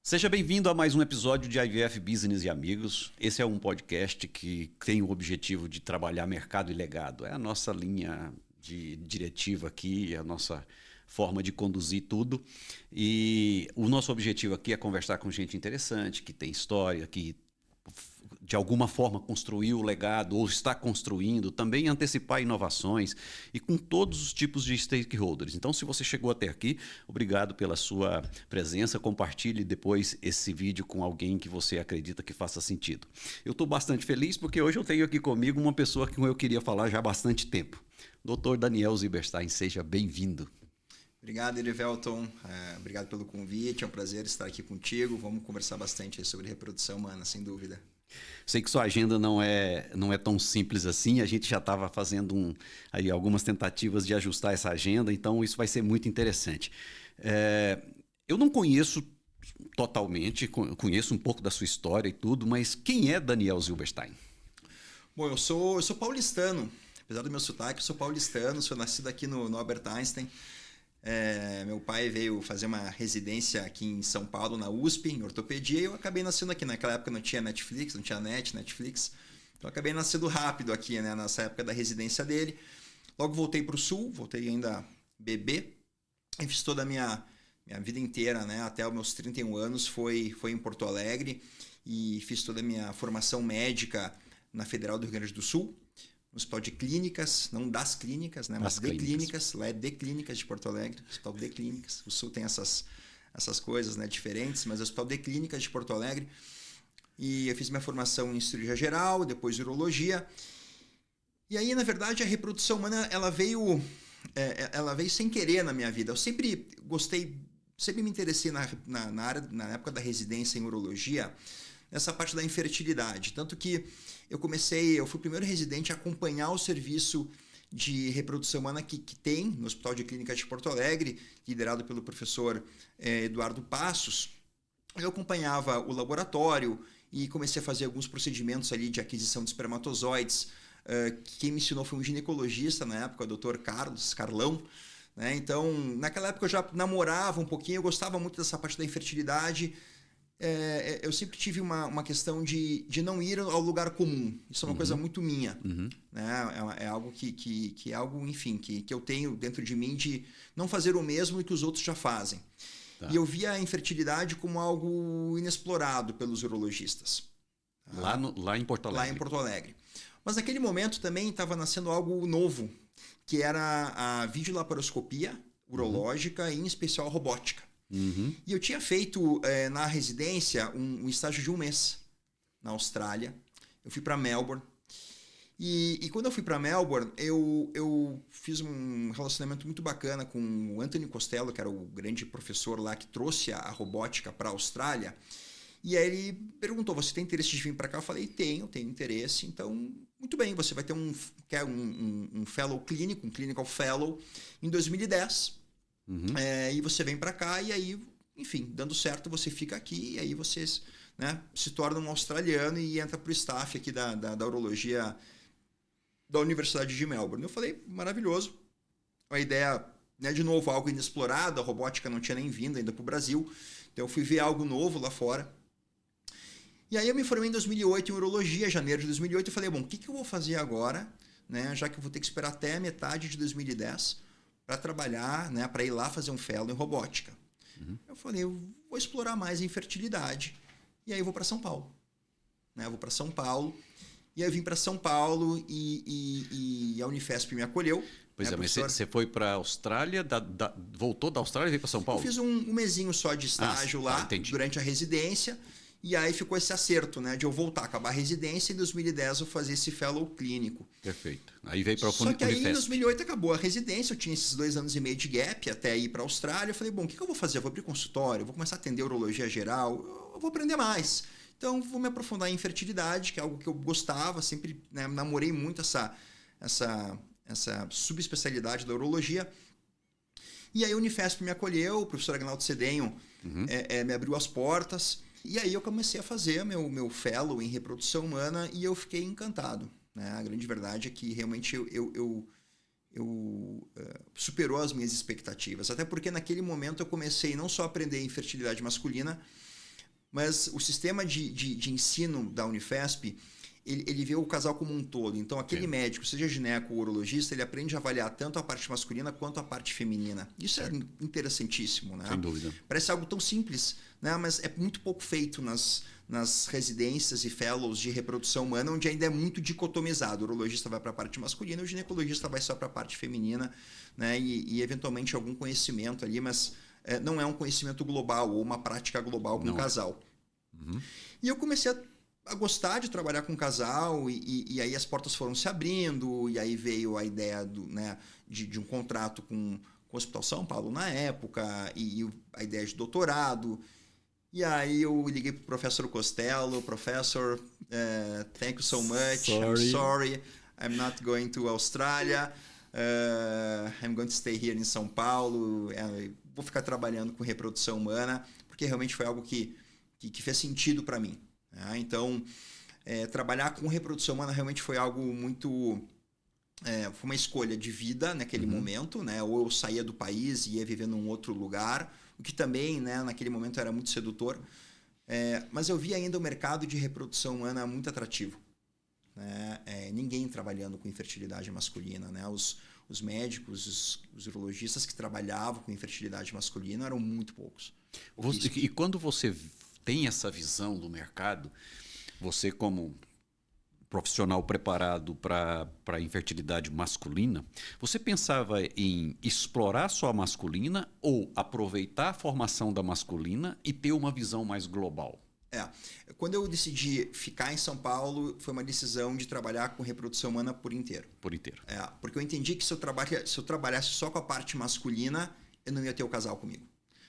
Seja bem-vindo a mais um episódio de IVF Business e Amigos. Esse é um podcast que tem o objetivo de trabalhar mercado e legado. É a nossa linha de diretiva aqui, a nossa forma de conduzir tudo. E o nosso objetivo aqui é conversar com gente interessante, que tem história, que de alguma forma construiu o legado ou está construindo, também antecipar inovações e com todos os tipos de stakeholders. Então, se você chegou até aqui, obrigado pela sua presença. Compartilhe depois esse vídeo com alguém que você acredita que faça sentido. Eu estou bastante feliz porque hoje eu tenho aqui comigo uma pessoa que eu queria falar já há bastante tempo. Dr. Daniel Zilberstein, seja bem-vindo. Obrigado, Erivelton. Obrigado pelo convite. É um prazer estar aqui contigo. Vamos conversar bastante sobre reprodução humana, sem dúvida. Sei que sua agenda não é tão simples assim. A gente já estava fazendo aí algumas tentativas de ajustar essa agenda, então isso vai ser muito interessante. Eu não conheço totalmente, conheço um pouco da sua história e tudo, mas quem é Daniel Zilberstein? Bom, eu sou paulistano. Apesar do meu sotaque, eu sou paulistano. Sou nascido aqui no Albert Einstein. Meu pai veio fazer uma residência aqui em São Paulo, na USP, em ortopedia, e eu acabei nascendo aqui. Naquela época não tinha Netflix, não tinha Netflix. Então eu acabei nascendo rápido aqui, né, nessa época da residência dele. Logo voltei para o Sul, voltei ainda bebê, e fiz toda a minha vida inteira, né, até os meus 31 anos, foi em Porto Alegre, e fiz toda a minha formação médica na Federal do Rio Grande do Sul, no Hospital de Clínicas, não das clínicas, né, mas de clínicas. Lá é de Clínicas de Porto Alegre, Hospital de Clínicas. O Sul tem essas coisas, né, diferentes, mas é o Hospital de Clínicas de Porto Alegre. E eu fiz minha formação em cirurgia geral, depois urologia. E aí, na verdade, a reprodução humana ela veio sem querer na minha vida. Eu sempre gostei, sempre me interessei na área, na época da residência em urologia, nessa parte da infertilidade. Tanto que eu fui o primeiro residente a acompanhar o serviço de reprodução humana que tem no Hospital de Clínicas de Porto Alegre, liderado pelo professor Eduardo Passos. Eu acompanhava o laboratório e comecei a fazer alguns procedimentos ali de aquisição de espermatozoides. Quem me ensinou foi um ginecologista na época, o Dr. Carlão. Né? Então, naquela época eu já namorava um pouquinho, eu gostava muito dessa parte da infertilidade. Eu sempre tive uma questão de não ir ao lugar comum. Isso é uma coisa muito minha. Né? É algo que é algo, enfim, que eu tenho dentro de mim de não fazer o mesmo que os outros já fazem. Tá. E eu via a infertilidade como algo inexplorado pelos urologistas. Lá em Porto Alegre. Lá em Porto Alegre. Mas naquele momento também estava nascendo algo novo, que era a videolaparoscopia urológica e, em especial, a robótica. E eu tinha feito na residência um estágio de 1 mês na Austrália. Eu fui para Melbourne. E quando eu fui para Melbourne, eu fiz um relacionamento muito bacana com o Anthony Costello, que era o grande professor lá que trouxe a robótica para a Austrália. E aí ele perguntou, você tem interesse de vir para cá? Eu falei, tenho interesse. Então, muito bem, você vai ter um fellow clínico, um clinical fellow, em 2010. E você vem para cá e aí, enfim, dando certo, você fica aqui e aí você, né, se torna um australiano e entra para o staff aqui da urologia da Universidade de Melbourne. Eu falei, maravilhoso. Uma ideia, né, de novo, algo inexplorado, a robótica não tinha nem vindo ainda para o Brasil. Então eu fui ver algo novo lá fora. E aí eu me formei em 2008 em urologia, janeiro de 2008, e falei, bom, o que eu vou fazer agora, né, já que eu vou ter que esperar até a metade de 2010 para trabalhar, né, para ir lá fazer um fellow em robótica. Eu falei, eu vou explorar mais a infertilidade. E aí eu vou para São Paulo. Né, eu vou para São Paulo. E aí eu vim para São Paulo e a Unifesp me acolheu. Pois mas você foi para a Austrália, voltou da Austrália e veio para São Paulo? Eu fiz um mesinho só de estágio lá, durante a residência. E aí ficou esse acerto, né, de eu voltar, acabar a residência e em 2010 eu fazer esse fellow clínico. Perfeito. Aí veio para o Só que aí em 2008 acabou a residência, eu tinha esses 2 anos e meio de gap até ir para a Austrália. Eu falei, bom, o que eu vou fazer? Eu vou abrir consultório, eu vou começar a atender urologia geral, eu vou aprender mais. Então vou me aprofundar em infertilidade, que é algo que eu gostava, sempre, né, namorei muito essa subespecialidade da urologia. E aí a Unifesp me acolheu, o professor Agnaldo Cedenho me abriu as portas. E aí eu comecei a fazer meu fellow em reprodução humana e eu fiquei encantado. Né? A grande verdade é que realmente eu superou as minhas expectativas. Até porque naquele momento eu comecei não só a aprender infertilidade masculina, mas o sistema de ensino da Unifesp, ele vê o casal como um todo. Então, aquele médico, seja gineco ou urologista, ele aprende a avaliar tanto a parte masculina quanto a parte feminina. Isso é interessantíssimo, né? Sem dúvida. Parece algo tão simples, né? Mas é muito pouco feito nas residências e fellows de reprodução humana, onde ainda é muito dicotomizado. O urologista vai para a parte masculina, o ginecologista vai só para a parte feminina, né? E eventualmente algum conhecimento ali, mas não é um conhecimento global ou uma prática global com o casal. Uhum. E eu comecei a gostar de trabalhar com casal e aí as portas foram se abrindo e aí veio a ideia de um contrato com o Hospital São Paulo na época e a ideia de doutorado. E aí eu liguei para o professor Costello, professor, thank you so much, I'm sorry, I'm not going to Australia, I'm going to stay here em São Paulo, vou ficar trabalhando com reprodução humana, porque realmente foi algo que fez sentido para mim. Então, trabalhar com reprodução humana realmente foi algo muito... foi uma escolha de vida naquele momento, né? Ou eu saía do país e ia viver num outro lugar, o que também, né, naquele momento era muito sedutor. Mas eu vi ainda o mercado de reprodução humana muito atrativo. Né? Ninguém trabalhando com infertilidade masculina. Né? Os médicos, os urologistas que trabalhavam com infertilidade masculina eram muito poucos. E quando você tem essa visão do mercado, você como profissional preparado para a infertilidade masculina, você pensava em explorar só a masculina ou aproveitar a formação da masculina e ter uma visão mais global? Quando eu decidi ficar em São Paulo, foi uma decisão de trabalhar com reprodução humana por inteiro. Por inteiro. Porque eu entendi que se eu trabalhasse só com a parte masculina, eu não ia ter o casal comigo.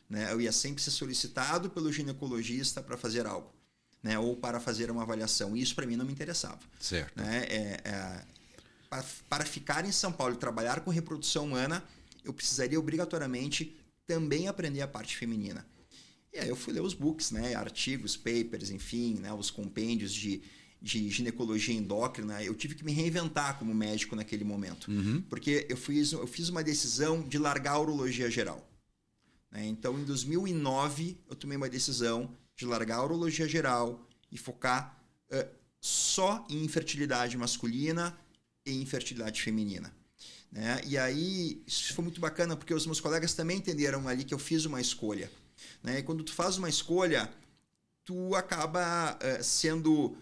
Né? Eu ia sempre ser solicitado pelo ginecologista para fazer algo, né? Ou para fazer uma avaliação. E isso para mim não me interessava. Certo. Né? Para ficar em São Paulo e trabalhar com reprodução humana, eu precisaria obrigatoriamente também aprender a parte feminina. E aí eu fui ler os books, né? Artigos, papers, enfim, né? Os compêndios de ginecologia endócrina. Eu tive que me reinventar como médico naquele momento. Porque eu fiz uma decisão de largar a urologia geral. Então, em 2009, eu tomei uma decisão de largar a urologia geral e focar só em infertilidade masculina e infertilidade feminina. Né? E aí, isso foi muito bacana, porque os meus colegas também entenderam ali que eu fiz uma escolha. Né? E quando tu faz uma escolha, tu acaba sendo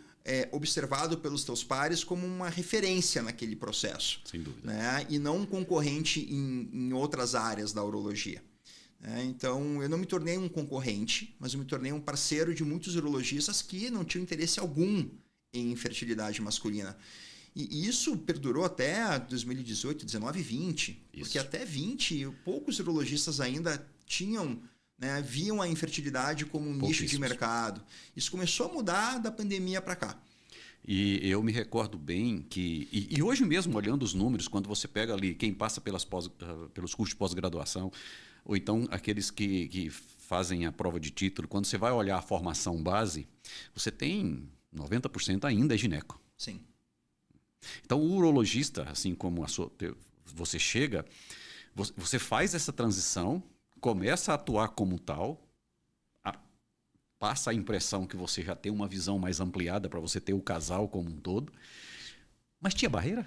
observado pelos teus pares como uma referência naquele processo. Sem dúvida. Né? E não um concorrente em outras áreas da urologia. Então, eu não me tornei um concorrente, mas eu me tornei um parceiro de muitos urologistas que não tinham interesse algum em infertilidade masculina. E isso perdurou até 2018, 19 e 20. Isso. Porque até 20, poucos urologistas ainda tinham, né, viam a infertilidade como um nicho de mercado. Isso começou a mudar da pandemia para cá. E eu me recordo bem que... E hoje mesmo, olhando os números, quando você pega ali quem passa pelos cursos de pós-graduação, ou então aqueles que fazem a prova de título, quando você vai olhar a formação base, você tem 90% ainda é gineco. Sim. Então, o urologista, assim como você chega, você faz essa transição, começa a atuar como tal, passa a impressão que você já tem uma visão mais ampliada para você ter o casal como um todo. Mas tinha barreira?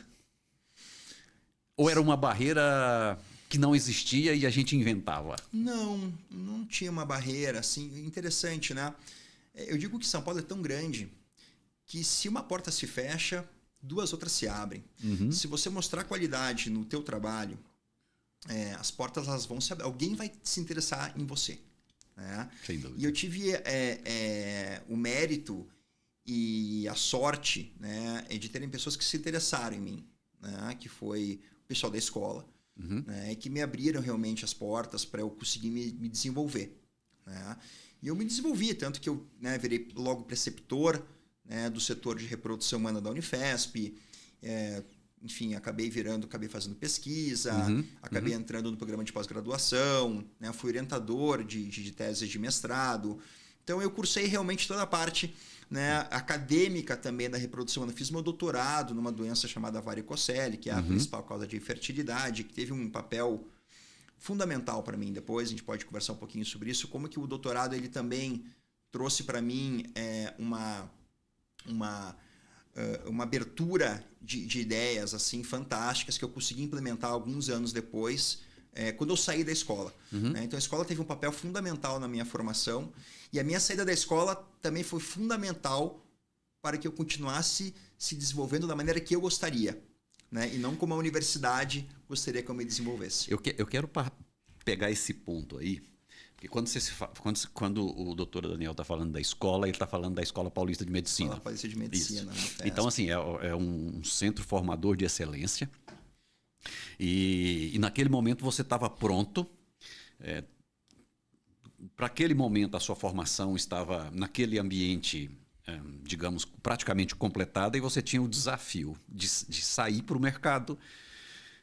Ou era uma barreira que não existia e a gente inventava? Não tinha uma barreira. Assim, interessante, né? Eu digo que São Paulo é tão grande que se uma porta se fecha, duas outras se abrem. Se você mostrar qualidade no teu trabalho, as portas elas vão se abrir. Alguém vai se interessar em você. Né? Sem dúvida. E eu tive o mérito e a sorte, né, de terem pessoas que se interessaram em mim, né, que foi o pessoal da escola, né, que me abriram realmente as portas para eu conseguir me desenvolver. Né? E eu me desenvolvi, tanto que eu, né, virei logo preceptor, né, do setor de reprodução humana da Unifesp. Enfim, acabei fazendo pesquisa, acabei entrando no programa de pós-graduação, né, fui orientador de teses de mestrado, Então eu cursei realmente toda a parte, né, acadêmica também da reprodução. Eu fiz meu doutorado numa doença chamada varicocele, que é a principal causa de infertilidade, que teve um papel fundamental para mim. Depois a gente pode conversar um pouquinho sobre isso, como que o doutorado ele também trouxe para mim uma abertura de ideias assim fantásticas que eu consegui implementar alguns anos depois, quando eu saí da escola. Né? Então a escola teve um papel fundamental na minha formação, e a minha saída da escola também foi fundamental para que eu continuasse se desenvolvendo da maneira que eu gostaria, né? E não como a universidade gostaria que eu me desenvolvesse. Eu quero pegar esse ponto aí, porque quando o doutor Daniel está falando da escola, ele está falando da Escola Paulista de Medicina. Escola Paulista de Medicina. Então, assim, é um centro formador de excelência. E naquele momento você estava pronto. Para aquele momento, a sua formação estava naquele ambiente, digamos, praticamente completada, e você tinha o desafio de sair para o mercado,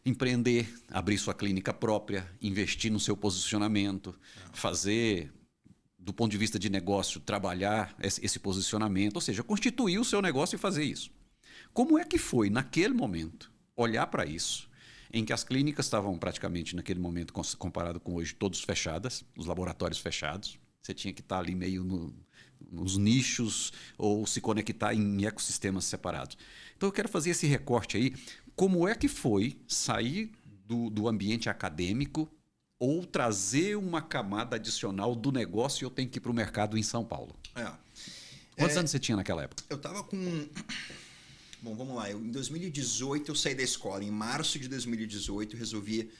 empreender, abrir sua clínica própria, investir no seu posicionamento, fazer, do ponto de vista de negócio, trabalhar esse posicionamento, ou seja, constituir o seu negócio e fazer isso. Como é que foi, naquele momento, olhar para isso, em que as clínicas estavam praticamente, naquele momento, comparado com hoje, todas fechadas, os laboratórios fechados, você tinha que estar ali meio nos nichos ou se conectar em ecossistemas separados. Então eu quero fazer esse recorte aí. Como é que foi sair do ambiente acadêmico ou trazer uma camada adicional do negócio e eu tenho que ir para o mercado em São Paulo? Quantos anos você tinha naquela época? Eu estava com... Bom, vamos lá. Em 2018 eu saí da escola. Em março de 2018 eu resolvi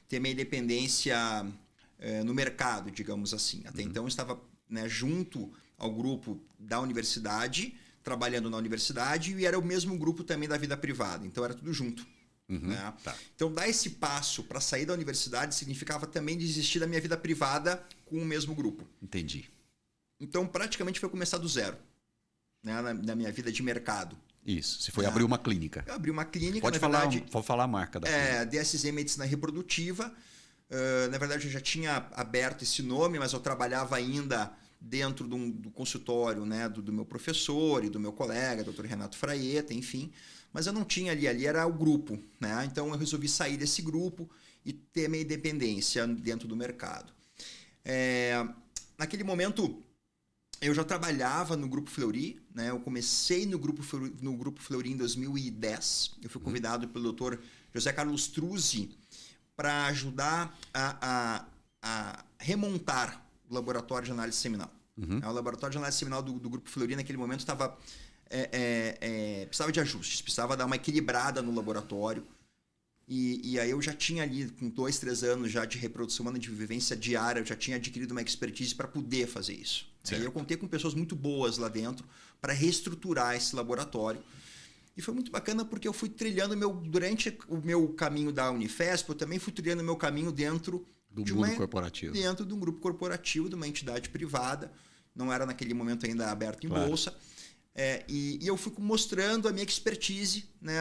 ter minha independência no mercado, digamos assim. Até então eu estava, né, junto ao grupo da universidade, trabalhando na universidade, e era o mesmo grupo também da vida privada. Então era tudo junto. Né? Tá. Então dar esse passo para sair da universidade significava também desistir da minha vida privada com o mesmo grupo. Entendi. Então praticamente foi começar do zero, né, na minha vida de mercado. Isso, você foi abrir uma clínica. Eu abri uma clínica, pode falar a marca da clínica. DSZ Medicina Reprodutiva. Na verdade eu já tinha aberto esse nome, mas eu trabalhava ainda dentro do consultório, né, do meu professor e do meu colega, Dr. Renato Fraieta, enfim. Mas eu não tinha ali era o grupo, né? Então eu resolvi sair desse grupo e ter minha independência dentro do mercado. Naquele momento eu já trabalhava no Grupo Fleury, né? Eu comecei no Grupo Fleury em 2010. Eu fui convidado pelo Dr. José Carlos Truzzi para ajudar a remontar o laboratório de análise seminal. O laboratório de análise seminal do Grupo Fleury naquele momento estava... precisava de ajustes, precisava dar uma equilibrada no laboratório. E aí eu já tinha ali, com 2, 3 anos já de reprodução humana, de vivência diária, eu já tinha adquirido uma expertise para poder fazer isso. Aí eu contei com pessoas muito boas lá dentro para reestruturar esse laboratório. E foi muito bacana porque eu fui trilhando durante o meu caminho da Unifesp, eu também fui trilhando o meu caminho dentro do mundo corporativo. Dentro de um grupo corporativo, de uma entidade privada. Não era naquele momento ainda aberto em bolsa. E eu fui mostrando a minha expertise, né,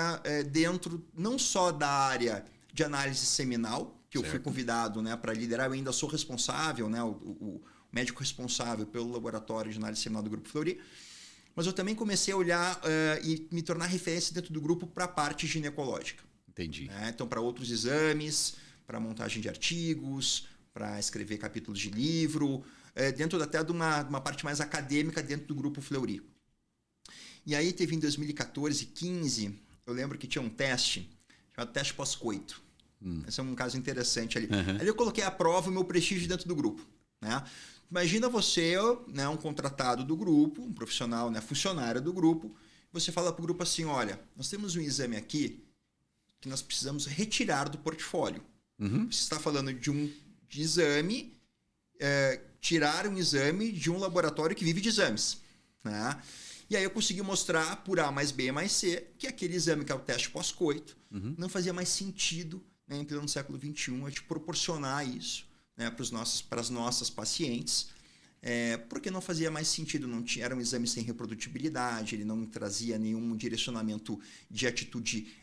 dentro não só da área de análise seminal, que eu fui convidado, né, para liderar. Eu ainda sou responsável, né, o médico responsável pelo laboratório de análise seminal do Grupo Fleury, mas eu também comecei a olhar e me tornar referência dentro do grupo para a parte ginecológica. Entendi. Né? Então, para outros exames, para montagem de artigos, para escrever capítulos de livro, dentro até de uma parte mais acadêmica dentro do Grupo Fleury. E aí teve em 2014, 15, eu lembro que tinha um teste chamado teste pós-coito. Esse é um caso interessante ali. Ali eu coloquei à prova o meu prestígio dentro do grupo. Né? Imagina você, né, um contratado do grupo, um profissional, né, funcionário do grupo, você fala para o grupo assim, olha, nós temos um exame aqui que nós precisamos retirar do portfólio. Você está falando de exame, tirar um exame de um laboratório que vive de exames. Né? E aí eu consegui mostrar por A mais B mais C que aquele exame, que é o teste pós-coito, não fazia mais sentido, né, em pleno século XXI, a gente proporcionar isso, né, para as nossas pacientes, porque não fazia mais sentido, era um exame sem reprodutibilidade, ele não trazia nenhum direcionamento de atitude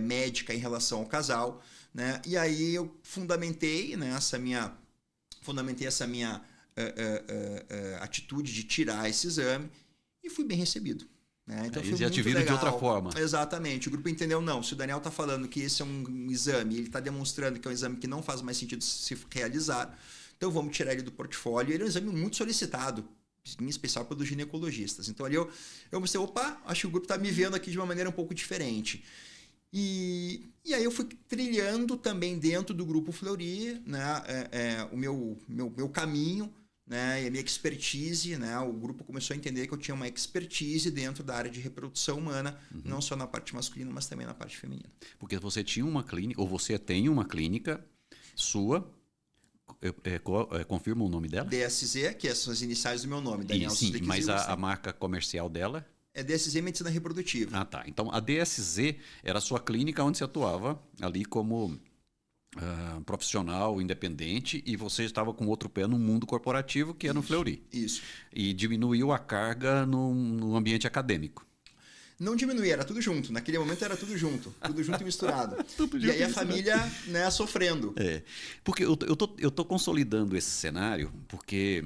médica em relação ao casal. Né? E aí eu fundamentei, né, essa minha atitude de tirar esse exame e fui bem recebido. Né? Então eles já te viram de outra forma. Exatamente. O grupo entendeu, não, se o Daniel está falando que esse é um exame, ele está demonstrando que é um exame que não faz mais sentido se realizar, então vamos tirar ele do portfólio. Ele é um exame muito solicitado, em especial pelos ginecologistas. Então ali eu pensei, opa, acho que o grupo está me vendo aqui de uma maneira um pouco diferente. E aí eu fui trilhando também dentro do Grupo Fleury, né, o meu caminho, né, e a minha expertise. Né, o grupo começou a entender que eu tinha uma expertise dentro da área de reprodução humana, não só na parte masculina, mas também na parte feminina. Porque você tinha uma clínica, ou você tem uma clínica sua, confirma o nome dela? DSZ, que são as iniciais do meu nome, Daniel. Sim, mas a marca comercial dela? É DSZ Medicina Reprodutiva. Ah, tá. Então, a DSZ era a sua clínica onde você atuava ali como profissional independente, e você estava com outro pé no mundo corporativo, que é no Fleury. Isso. E diminuiu a carga no ambiente acadêmico. Não diminuía, era tudo junto. Naquele momento era tudo junto e misturado. E aí a família, né, sofrendo. Porque eu tô consolidando esse cenário, porque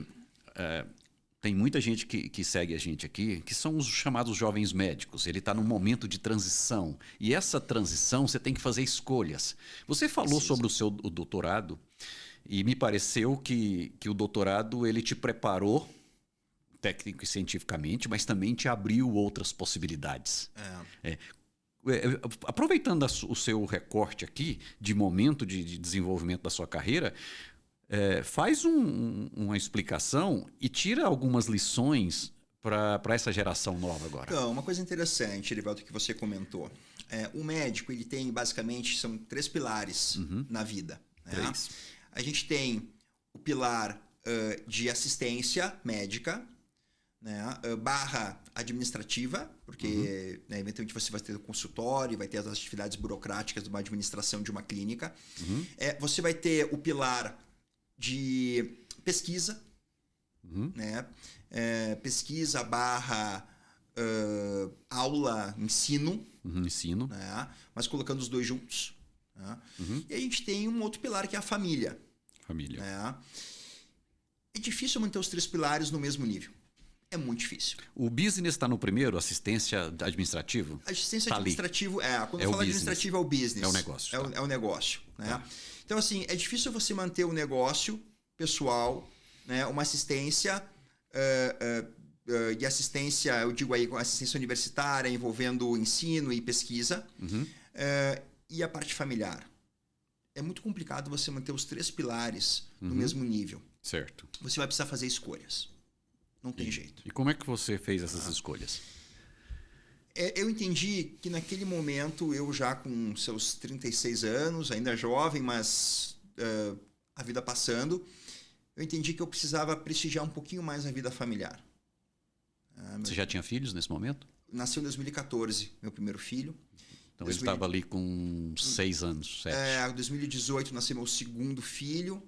tem muita gente que segue a gente aqui, que são os chamados jovens médicos. Ele está num momento de transição. E essa transição, você tem que fazer escolhas. Você falou sobre o doutorado, e me pareceu que o doutorado ele te preparou técnico e cientificamente, mas também te abriu outras possibilidades. Aproveitando o seu recorte aqui de momento de desenvolvimento da sua carreira, faz uma explicação e tira algumas lições para essa geração nova agora. Então, uma coisa interessante, Erivelto, que você comentou. O médico, ele tem basicamente, são 3 pilares na vida. Né? 3. A gente tem o pilar de assistência médica, né? Barra administrativa, porque né, eventualmente você vai ter o consultório, vai ter as atividades burocráticas de uma administração de uma clínica. Você vai ter o pilar de pesquisa, né? Pesquisa barra aula, ensino. Ensino. Né? Mas colocando os dois juntos. Né? E a gente tem um outro pilar que é a família. Família. Né? É difícil manter os 3 pilares no mesmo nível. É muito difícil. O business está no primeiro, assistência administrativa? Assistência tá administrativa, quando eu falo administrativo é o business. É o negócio. É o negócio. Né? Então, assim, é difícil você manter o negócio pessoal, né? Uma assistência e assistência, eu digo aí, assistência universitária, envolvendo ensino e pesquisa, e a parte familiar. É muito complicado você manter os 3 pilares no mesmo nível. Certo. Você vai precisar fazer escolhas. Não tem jeito. E como é que você fez essas escolhas? Eu entendi que naquele momento, eu já com seus 36 anos, ainda jovem, mas a vida passando, eu entendi que eu precisava prestigiar um pouquinho mais a vida familiar. Você já tinha filhos nesse momento? Nasceu em 2014, meu primeiro filho. Então ele estava ali com 6 anos, 7. Em 2018 nasceu meu segundo filho.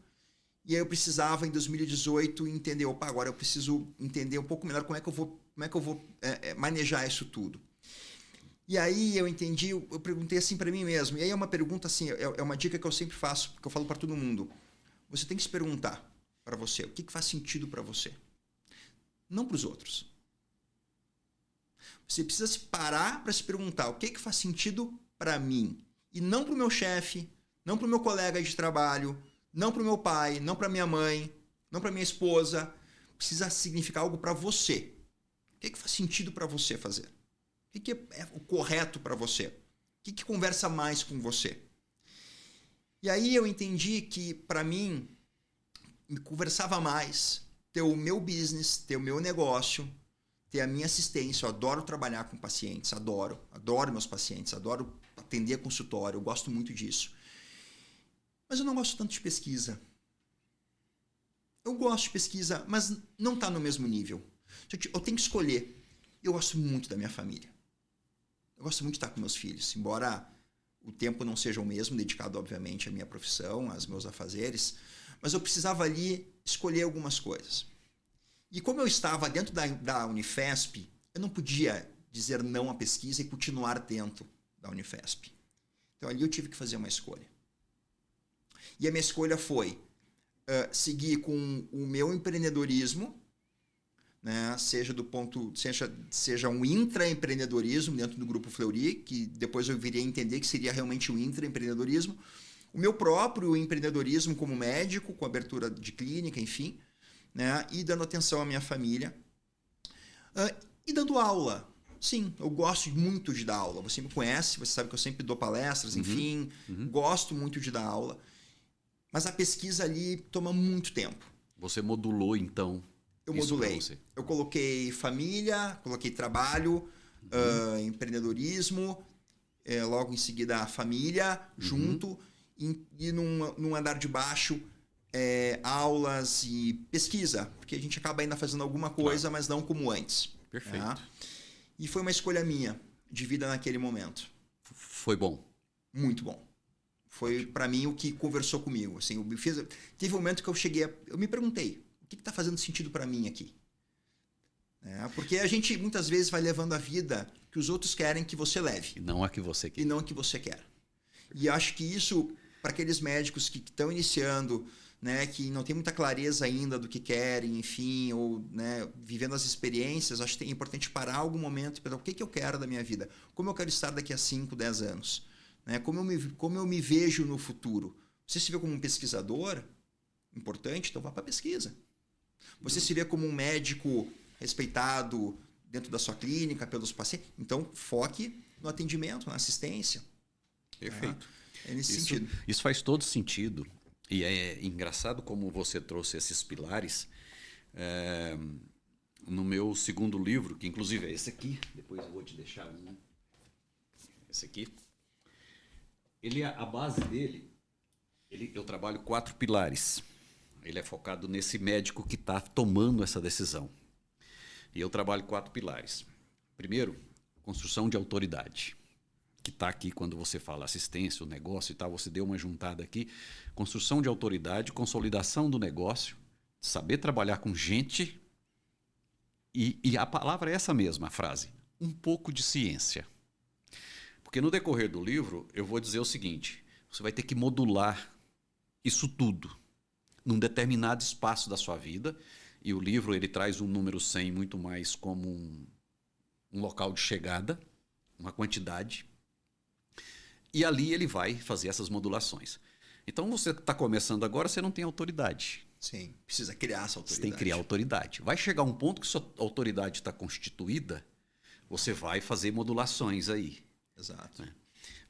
E aí eu precisava, em 2018, entender, agora eu preciso entender um pouco melhor como é que eu vou manejar isso tudo. E aí eu entendi, eu perguntei assim para mim mesmo. E aí é uma pergunta assim, é uma dica que eu sempre faço, que eu falo para todo mundo. Você tem que se perguntar para você, o que faz sentido para você? Não para os outros. Você precisa se parar para se perguntar, o que faz sentido para mim? E não para o meu chefe, não para o meu colega de trabalho, não para o meu pai, não para minha mãe, não para minha esposa. Precisa significar algo para você. O que faz sentido para você fazer? O que é o correto para você? O que conversa mais com você? E aí eu entendi que, para mim, me conversava mais ter o meu business, ter o meu negócio, ter a minha assistência. Eu adoro trabalhar com pacientes, adoro meus pacientes, adoro atender consultório, eu gosto muito disso. Mas eu não gosto tanto de pesquisa. Eu gosto de pesquisa, mas não está no mesmo nível. Eu tenho que escolher. Eu gosto muito da minha família. Eu gosto muito de estar com meus filhos. Embora o tempo não seja o mesmo, dedicado, obviamente, à minha profissão, aos meus afazeres, mas eu precisava ali escolher algumas coisas. E como eu estava dentro da Unifesp, eu não podia dizer não à pesquisa e continuar dentro da Unifesp. Então ali eu tive que fazer uma escolha. E a minha escolha foi seguir com o meu empreendedorismo, né? Seja um intraempreendedorismo dentro do Grupo Fleury, que depois eu viria a entender que seria realmente o intraempreendedorismo, o meu próprio empreendedorismo como médico, com abertura de clínica, enfim, né? E dando atenção à minha família. E dando aula. Sim, eu gosto muito de dar aula. Você me conhece, você sabe que eu sempre dou palestras, enfim, gosto muito de dar aula. Mas a pesquisa ali toma muito tempo. Você modulou, então, eu isso pra modulei. você? Eu coloquei família, coloquei trabalho, empreendedorismo, logo em seguida a família, junto, e num andar de baixo, aulas e pesquisa, porque a gente acaba ainda fazendo alguma coisa, mas não como antes. Perfeito. Né? E foi uma escolha minha de vida naquele momento. Foi bom? Muito bom. Foi, para mim, o que conversou comigo. Assim, teve um momento que eu me perguntei, o que está fazendo sentido para mim aqui? Porque a gente, muitas vezes, vai levando a vida que os outros querem que você leve. E não a que você quer. E não a que você quer. E acho que isso, para aqueles médicos que estão iniciando, né, que não tem muita clareza ainda do que querem, enfim, ou, né, vivendo as experiências, acho que é importante parar algum momento e pensar o que eu quero da minha vida, como eu quero estar daqui a 5, 10 anos, né, como eu me vejo no futuro. Você se vê como um pesquisador importante, então vá para a pesquisa. Você se vê como um médico respeitado dentro da sua clínica, pelos pacientes, então foque no atendimento, na assistência. Perfeito. É nesse sentido. Isso faz todo sentido. E é engraçado como você trouxe esses pilares. No meu segundo livro, que inclusive é esse aqui, depois eu vou te deixar um. Esse aqui. A base dele, eu trabalho 4 pilares. Ele é focado nesse médico que está tomando essa decisão. E eu trabalho 4 pilares. Primeiro, construção de autoridade, que está aqui quando você fala assistência, o negócio e tal, você deu uma juntada aqui. Construção de autoridade, consolidação do negócio, saber trabalhar com gente e a palavra é essa mesma, a frase, um pouco de ciência. Porque no decorrer do livro eu vou dizer o seguinte, você vai ter que modular isso tudo num determinado espaço da sua vida e o livro ele traz um número 100 muito mais como um local de chegada, uma quantidade. E ali ele vai fazer essas modulações. Então, você está começando agora, você não tem autoridade. Sim, precisa criar essa autoridade. Você tem que criar autoridade. Vai chegar um ponto que sua autoridade está constituída, você vai fazer modulações aí. Exato.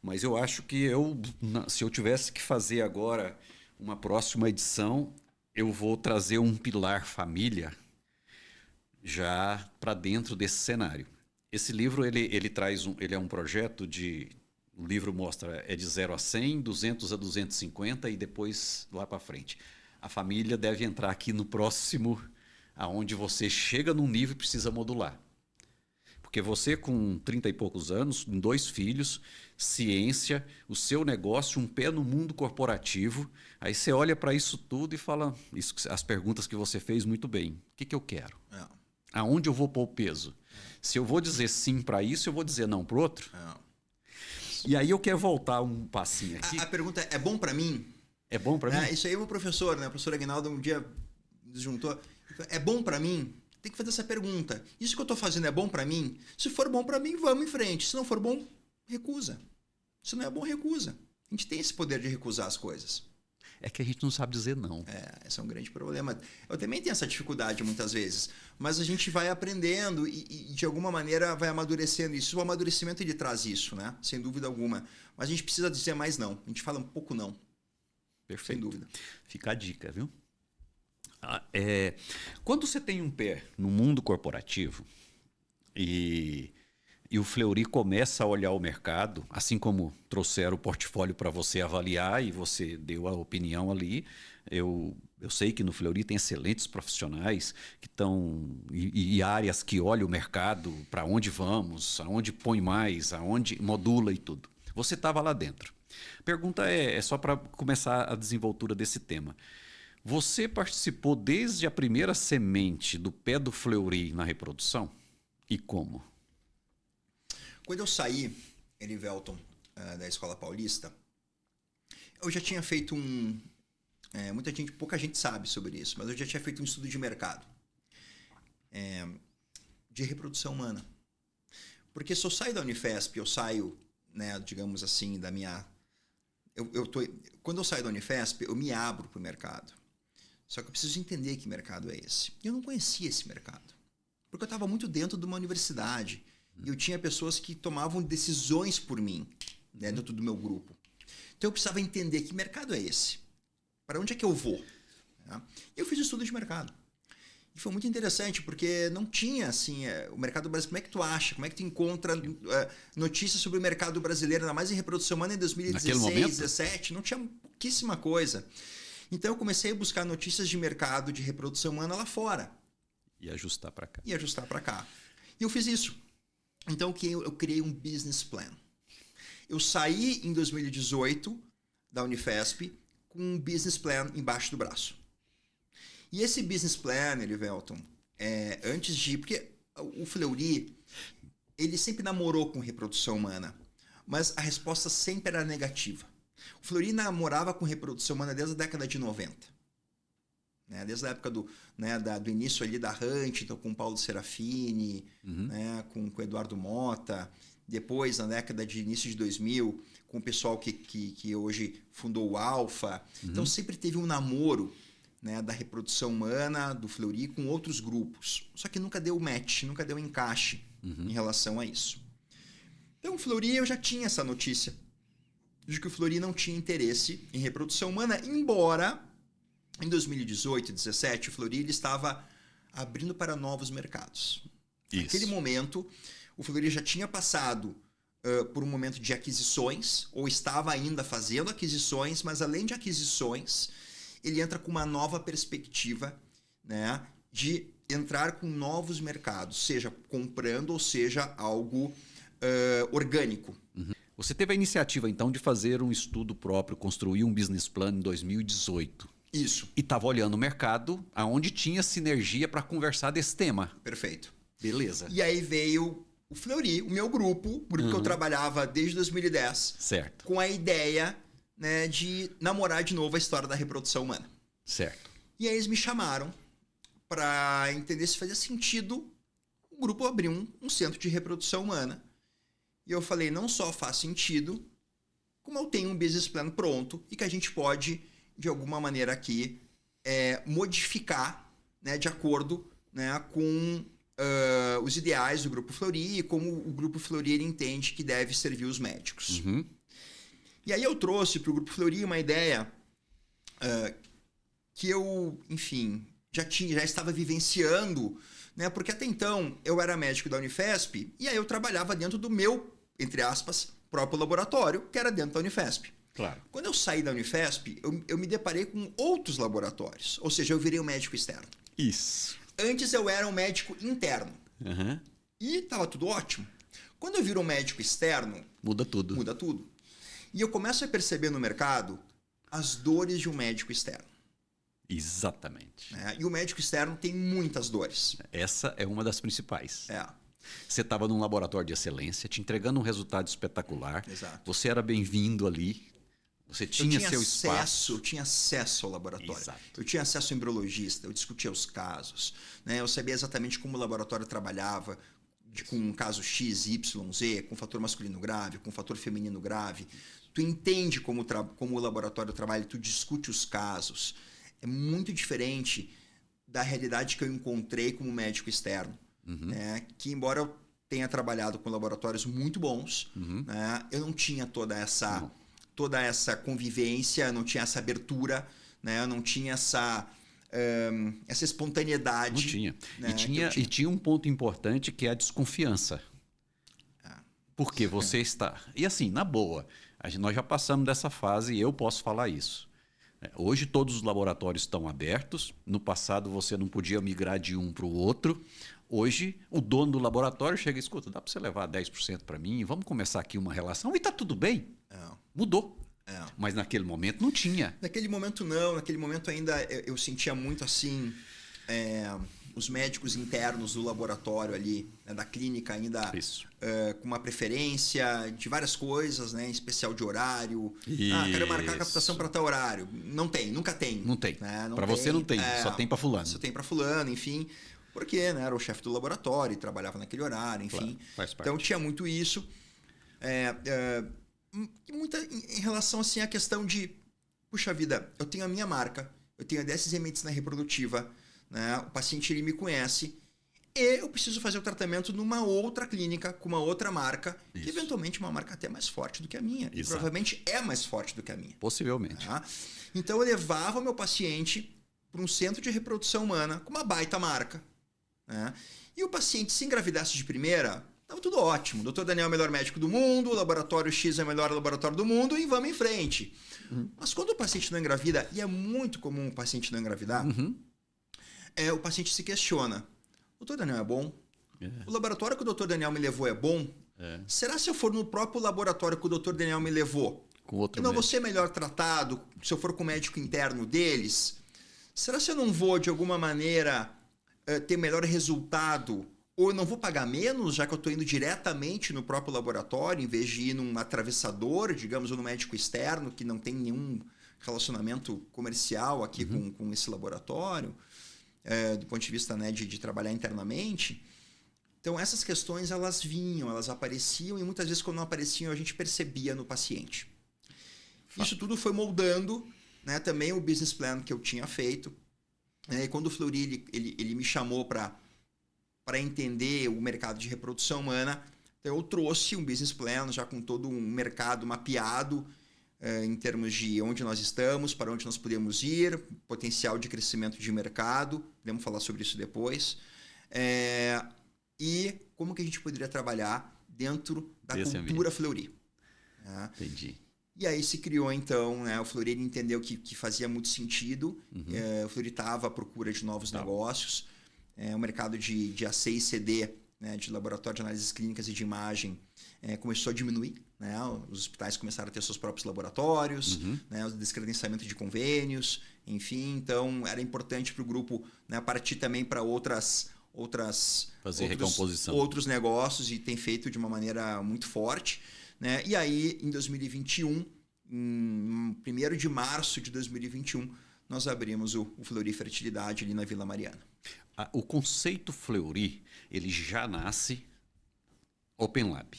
Mas eu acho que se eu tivesse que fazer agora uma próxima edição, eu vou trazer um pilar família já para dentro desse cenário. Esse livro, ele é um projeto de... O livro mostra, de 0 a 100, 200 a 250 e depois lá para frente. A família deve entrar aqui no próximo, aonde você chega num nível e precisa modular. Porque você com 30 e poucos anos, com 2 filhos, ciência, o seu negócio, um pé no mundo corporativo, aí você olha para isso tudo e fala, as perguntas que você fez muito bem. O que eu quero? Aonde eu vou pôr o peso? Se eu vou dizer sim para isso, eu vou dizer não para o outro? E aí eu quero voltar um passinho aqui. A pergunta é bom para mim? É bom para mim? Isso aí o professor, né? O professor Aguinaldo um dia nos juntou. É bom para mim? Tem que fazer essa pergunta. Isso que eu estou fazendo é bom para mim? Se for bom para mim, vamos em frente. Se não for bom, recusa. Se não é bom, recusa. A gente tem esse poder de recusar as coisas. É que a gente não sabe dizer não. Esse é um grande problema. Eu também tenho essa dificuldade muitas vezes, mas a gente vai aprendendo e de alguma maneira vai amadurecendo isso. O amadurecimento ele traz isso, né? Sem dúvida alguma. Mas a gente precisa dizer mais não. A gente fala um pouco não. Perfeito. Sem dúvida. Fica a dica, viu? Quando você tem um pé no mundo corporativo e o Fleury começa a olhar o mercado, assim como trouxeram o portfólio para você avaliar e você deu a opinião ali, eu sei que no Fleury tem excelentes profissionais que estão e áreas que olham o mercado, para onde vamos, aonde põe mais, aonde modula e tudo. Você estava lá dentro. A pergunta é só para começar a desenvoltura desse tema. Você participou desde a primeira semente do pé do Fleury na reprodução? E como? Quando eu saí, Erivelton, da Escola Paulista, eu já tinha feito pouca gente sabe sobre isso, mas eu já tinha feito um estudo de mercado de reprodução humana. Porque se eu saio da Unifesp, eu saio, né, digamos assim, da minha... Quando eu saio da Unifesp, eu me abro para o mercado. Só que eu preciso entender que mercado é esse. Eu não conhecia esse mercado. Porque eu estava muito dentro de uma universidade. E eu tinha pessoas que tomavam decisões por mim, né, dentro do meu grupo. Então eu precisava entender que mercado é esse. Para onde é que eu vou? Né? Eu fiz estudo de mercado. E foi muito interessante, porque não tinha, assim, o mercado brasileiro. Como é que tu acha? Como é que tu encontra notícias sobre o mercado brasileiro, ainda mais em reprodução humana em 2016, 2017? Não tinha pouquíssima coisa. Então eu comecei a buscar notícias de mercado de reprodução humana lá fora. E ajustar para cá. E eu fiz isso. Então eu criei um business plan. Eu saí em 2018 da Unifesp com um business plan embaixo do braço. E esse business plan, Erivelton, antes de... Porque o Fleury, ele sempre namorou com reprodução humana, mas a resposta sempre era negativa. O Fleury namorava com reprodução humana desde a década de 90. Né? Desde a época do início ali da Hunt, então com o Paulo Serafini, né? com o Eduardo Mota. Depois, na década de início de 2000, com o pessoal que hoje fundou o Alpha. Então sempre teve um namoro, né, da reprodução humana, do Fleury, com outros grupos. Só que nunca deu match, nunca deu encaixe em relação a isso. Então, o Fleury, eu já tinha essa notícia de que o Fleury não tinha interesse em reprodução humana, embora em 2018, 2017, o Fleury ele estava abrindo para novos mercados. Isso. Naquele momento, o Fleury já tinha passado por um momento de aquisições, ou estava ainda fazendo aquisições, mas além de aquisições, ele entra com uma nova perspectiva, né, de entrar com novos mercados, seja comprando ou seja algo orgânico. Você teve a iniciativa, então, de fazer um estudo próprio, construir um business plan em 2018. Isso. E estava olhando o mercado aonde tinha sinergia para conversar desse tema. Perfeito. Beleza. E aí veio o Fleury, o meu grupo, o grupo que eu trabalhava desde 2010, certo, com a ideia, né, de namorar de novo a história da reprodução humana. Certo. E aí eles me chamaram para entender se fazia sentido o grupo abrir um centro de reprodução humana. E eu falei, não só faz sentido, como eu tenho um business plan pronto e que a gente pode, de alguma maneira aqui, modificar, né, de acordo, né, com os ideais do Grupo Fleury e como o Grupo Fleury ele entende que deve servir os médicos. E aí eu trouxe para o Grupo Fleury uma ideia que eu, enfim, já estava vivenciando, né? Porque até então eu era médico da Unifesp e aí eu trabalhava dentro do meu, entre aspas, próprio laboratório, que era dentro da Unifesp. Claro. Quando eu saí da Unifesp, eu me deparei com outros laboratórios, ou seja, eu virei um médico externo. Isso. Antes eu era um médico interno. E estava tudo ótimo. Quando eu viro um médico externo... Muda tudo. Muda tudo. E eu começo a perceber no mercado as dores de um médico externo. Exatamente. E o médico externo tem muitas dores. Essa é uma das principais. É. Você estava num laboratório de excelência, te entregando um resultado espetacular. Exato. Você era bem-vindo ali. Você tinha seu espaço. Eu tinha acesso ao laboratório. Exato. Eu tinha acesso ao embriologista, eu discutia os casos. Né? Eu sabia exatamente como o laboratório trabalhava, com um caso X, Y, Z, com fator masculino grave, com fator feminino grave. Tu entende como o laboratório trabalha, tu discute os casos. É muito diferente da realidade que eu encontrei como médico externo. Né? Que embora eu tenha trabalhado com laboratórios muito bons, né? Eu não tinha toda essa convivência, não tinha essa abertura, né? Eu não tinha essa espontaneidade. Não tinha. Né? E tinha um ponto importante que é a desconfiança. Porque você está... E assim, na boa, nós já passamos dessa fase e eu posso falar isso. Hoje todos os laboratórios estão abertos. No passado você não podia migrar de um para o outro. Hoje o dono do laboratório chega e escuta, dá para você levar 10% para mim? Vamos começar aqui uma relação e está tudo bem. Mudou. Mas naquele momento não tinha. Naquele momento não. Naquele momento ainda eu sentia muito assim... os médicos internos do laboratório ali, né, da clínica ainda com uma preferência de várias coisas, né, em especial de horário. Quero marcar a captação para tal horário. Não tem, nunca tem. Não tem. Né? Para você não tem, só tem para fulano. Só tem para fulano, enfim. Porque, né, era o chefe do laboratório, trabalhava naquele horário, enfim. Claro, faz parte. Então tinha muito isso. Em relação assim à questão de, puxa vida, eu tenho a minha marca, eu tenho a DSZ Medicina Reprodutiva, né? O paciente ele me conhece e eu preciso fazer o tratamento numa outra clínica, com uma outra marca, que eventualmente é uma marca até mais forte do que a minha. E provavelmente é mais forte do que a minha. Possivelmente. Tá? Então eu levava o meu paciente para um centro de reprodução humana com uma baita marca. Né? E o paciente, se engravidasse de primeira, estava tudo ótimo. O Dr. Daniel é o melhor médico do mundo, o laboratório X é o melhor laboratório do mundo e vamos em frente. Mas quando o paciente não engravida, e é muito comum o paciente não engravidar, o paciente se questiona. O Dr. Daniel é bom? O laboratório que o Dr. Daniel me levou é bom? Será se eu for no próprio laboratório que o Dr. Daniel me levou, com outro eu não médico, vou ser melhor tratado se eu for com o médico interno deles? Será se eu não vou, de alguma maneira, ter melhor resultado? Ou eu não vou pagar menos, já que eu estou indo diretamente no próprio laboratório, em vez de ir num atravessador, digamos, ou num médico externo, que não tem nenhum relacionamento comercial aqui com esse laboratório, do ponto de vista, né, de trabalhar internamente. Então, essas questões, elas vinham, elas apareciam, e muitas vezes, quando não apareciam, a gente percebia no paciente. Isso tudo foi moldando, né, também o business plan que eu tinha feito. E quando o Fleury ele me chamou para entender o mercado de reprodução humana, então eu trouxe um business plan já com todo um mercado mapeado em termos de onde nós estamos, para onde nós podemos ir, potencial de crescimento de mercado, podemos falar sobre isso depois, e como que a gente poderia trabalhar dentro da cultura Fleury. Entendi. E aí se criou, então, né, o Fleury entendeu que fazia muito sentido, o Fleury estava à procura de novos negócios, o mercado de AC e CD, né, de laboratório de análises clínicas e de imagem, começou a diminuir. Né? Os hospitais começaram a ter seus próprios laboratórios, né, o descredenciamento de convênios, enfim. Então, era importante para o grupo, né, partir também para outros negócios, e tem feito de uma maneira muito forte. Né? E aí, em 2021, em 1º de março de 2021, nós abrimos o Fleury Fertilidade ali na Vila Mariana. O conceito Fleury, ele já nasce Open Lab.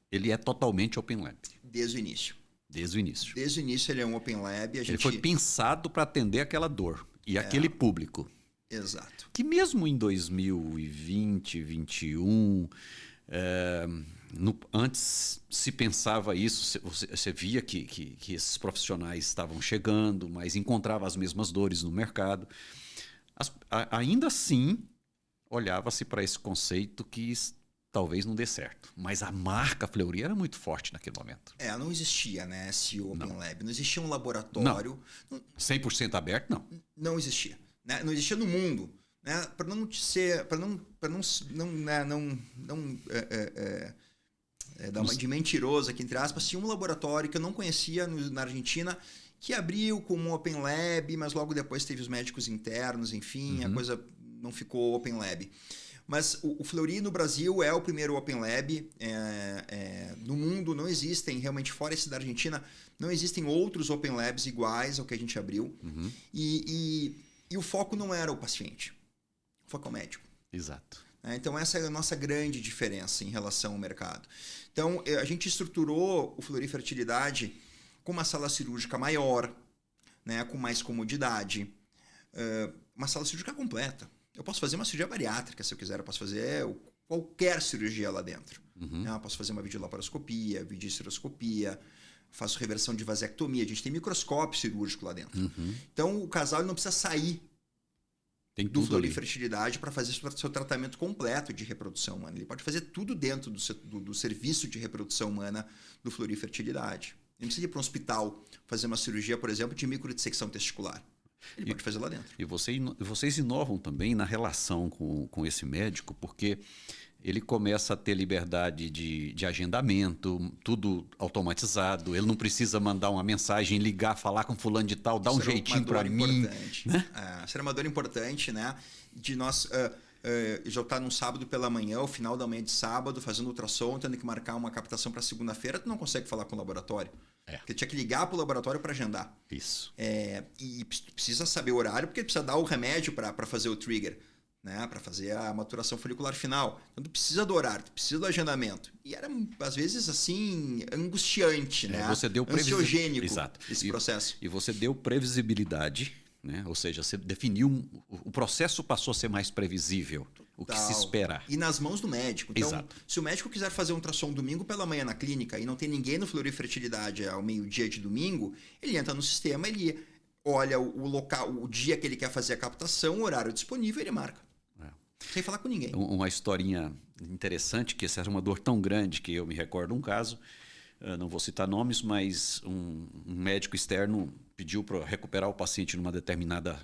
Ele é totalmente Open Lab. Desde o início. Desde o início. Desde o início ele é um Open Lab. Ele foi pensado para atender aquela dor e aquele público. Exato. Que mesmo em 2020, 2021... antes se pensava isso, você via que esses profissionais estavam chegando, mas encontrava as mesmas dores no mercado. Ainda assim, olhava-se para esse conceito que talvez não dê certo. Mas a marca Fleury era muito forte naquele momento. Não existia, né, esse Open Lab. Não existia um laboratório. Não. 100% aberto, não. Não existia. Né? Não existia no mundo. Né? Para não ser... Para não dar uma de mentiroso aqui, entre aspas, tinha um laboratório que eu não conhecia na Argentina, que abriu como um Open Lab, mas logo depois teve os médicos internos, enfim, a coisa não ficou Open Lab. Mas o Fleury no Brasil é o primeiro Open Lab. No mundo não existem, realmente fora esse da Argentina, não existem outros Open Labs iguais ao que a gente abriu. E o foco não era o paciente, o foco é o médico. Exato. Então essa é a nossa grande diferença em relação ao mercado. Então a gente estruturou o Fleury Fertilidade com uma sala cirúrgica maior, né, com mais comodidade, uma sala cirúrgica completa. Eu posso fazer uma cirurgia bariátrica, se eu quiser. Eu posso fazer qualquer cirurgia lá dentro. Eu posso fazer uma videolaparoscopia, videohisteroscopia, faço reversão de vasectomia. A gente tem microscópio cirúrgico lá dentro. Então o casal não precisa sair do Fleury Fertilidade para fazer seu tratamento completo de reprodução humana. Ele pode fazer tudo dentro do serviço de reprodução humana do Fleury Fertilidade. Ele não precisa ir para um hospital fazer uma cirurgia, por exemplo, de microdissecção testicular. Ele pode fazer lá dentro. E vocês inovam também na relação com esse médico, porque ele começa a ter liberdade de agendamento, tudo automatizado. Ele não precisa mandar uma mensagem, ligar, falar com fulano de tal, dar um jeitinho para mim. Né? Ser uma dor importante, né? De nós já estar num sábado pela manhã, ao final da manhã de sábado, fazendo ultrassom, tendo que marcar uma captação para segunda-feira, tu não consegue falar com o laboratório. Porque tinha que ligar para o laboratório para agendar. Isso. E precisa saber o horário, porque precisa dar o remédio para fazer o trigger, né? Para fazer a maturação folicular final. Então, tu precisa do horário, tu precisa do agendamento. E era, às vezes, assim, angustiante, né? Você deu ansiogênico. Exato. Esse processo. E você deu previsibilidade, né? Ou seja, você definiu... O processo passou a ser mais previsível. O que se esperar. E nas mãos do médico. Então, Exato. Se o médico quiser fazer um ultrassom domingo pela manhã na clínica e não tem ninguém no Fleury Fertilidade ao meio-dia de domingo, ele entra no sistema, ele olha o local, o dia que ele quer fazer a captação, o horário disponível, ele marca. Sem falar com ninguém. Uma historinha interessante, que essa era uma dor tão grande que eu me recordo um caso, não vou citar nomes, mas um médico externo pediu para recuperar o paciente num determinado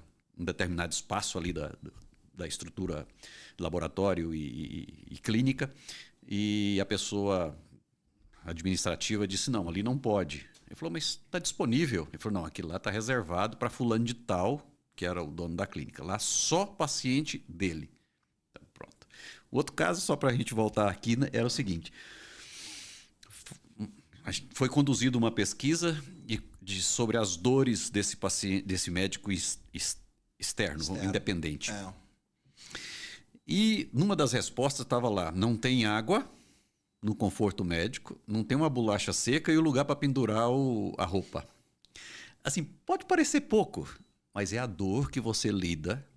espaço ali da estrutura laboratório e clínica, e a pessoa administrativa disse, não, ali não pode. Ele falou, mas está disponível. Ele falou, não, aquilo lá está reservado para fulano de tal, que era o dono da clínica. Lá só paciente dele. Então, pronto. O outro caso, só para a gente voltar aqui, né, era o seguinte. Foi conduzida uma pesquisa sobre as dores desse paciente, desse médico externo, independente. E numa das respostas estava lá, não tem água no conforto médico, não tem uma bolacha seca e o lugar para pendurar a roupa. Assim, pode parecer pouco, mas é a dor que você lida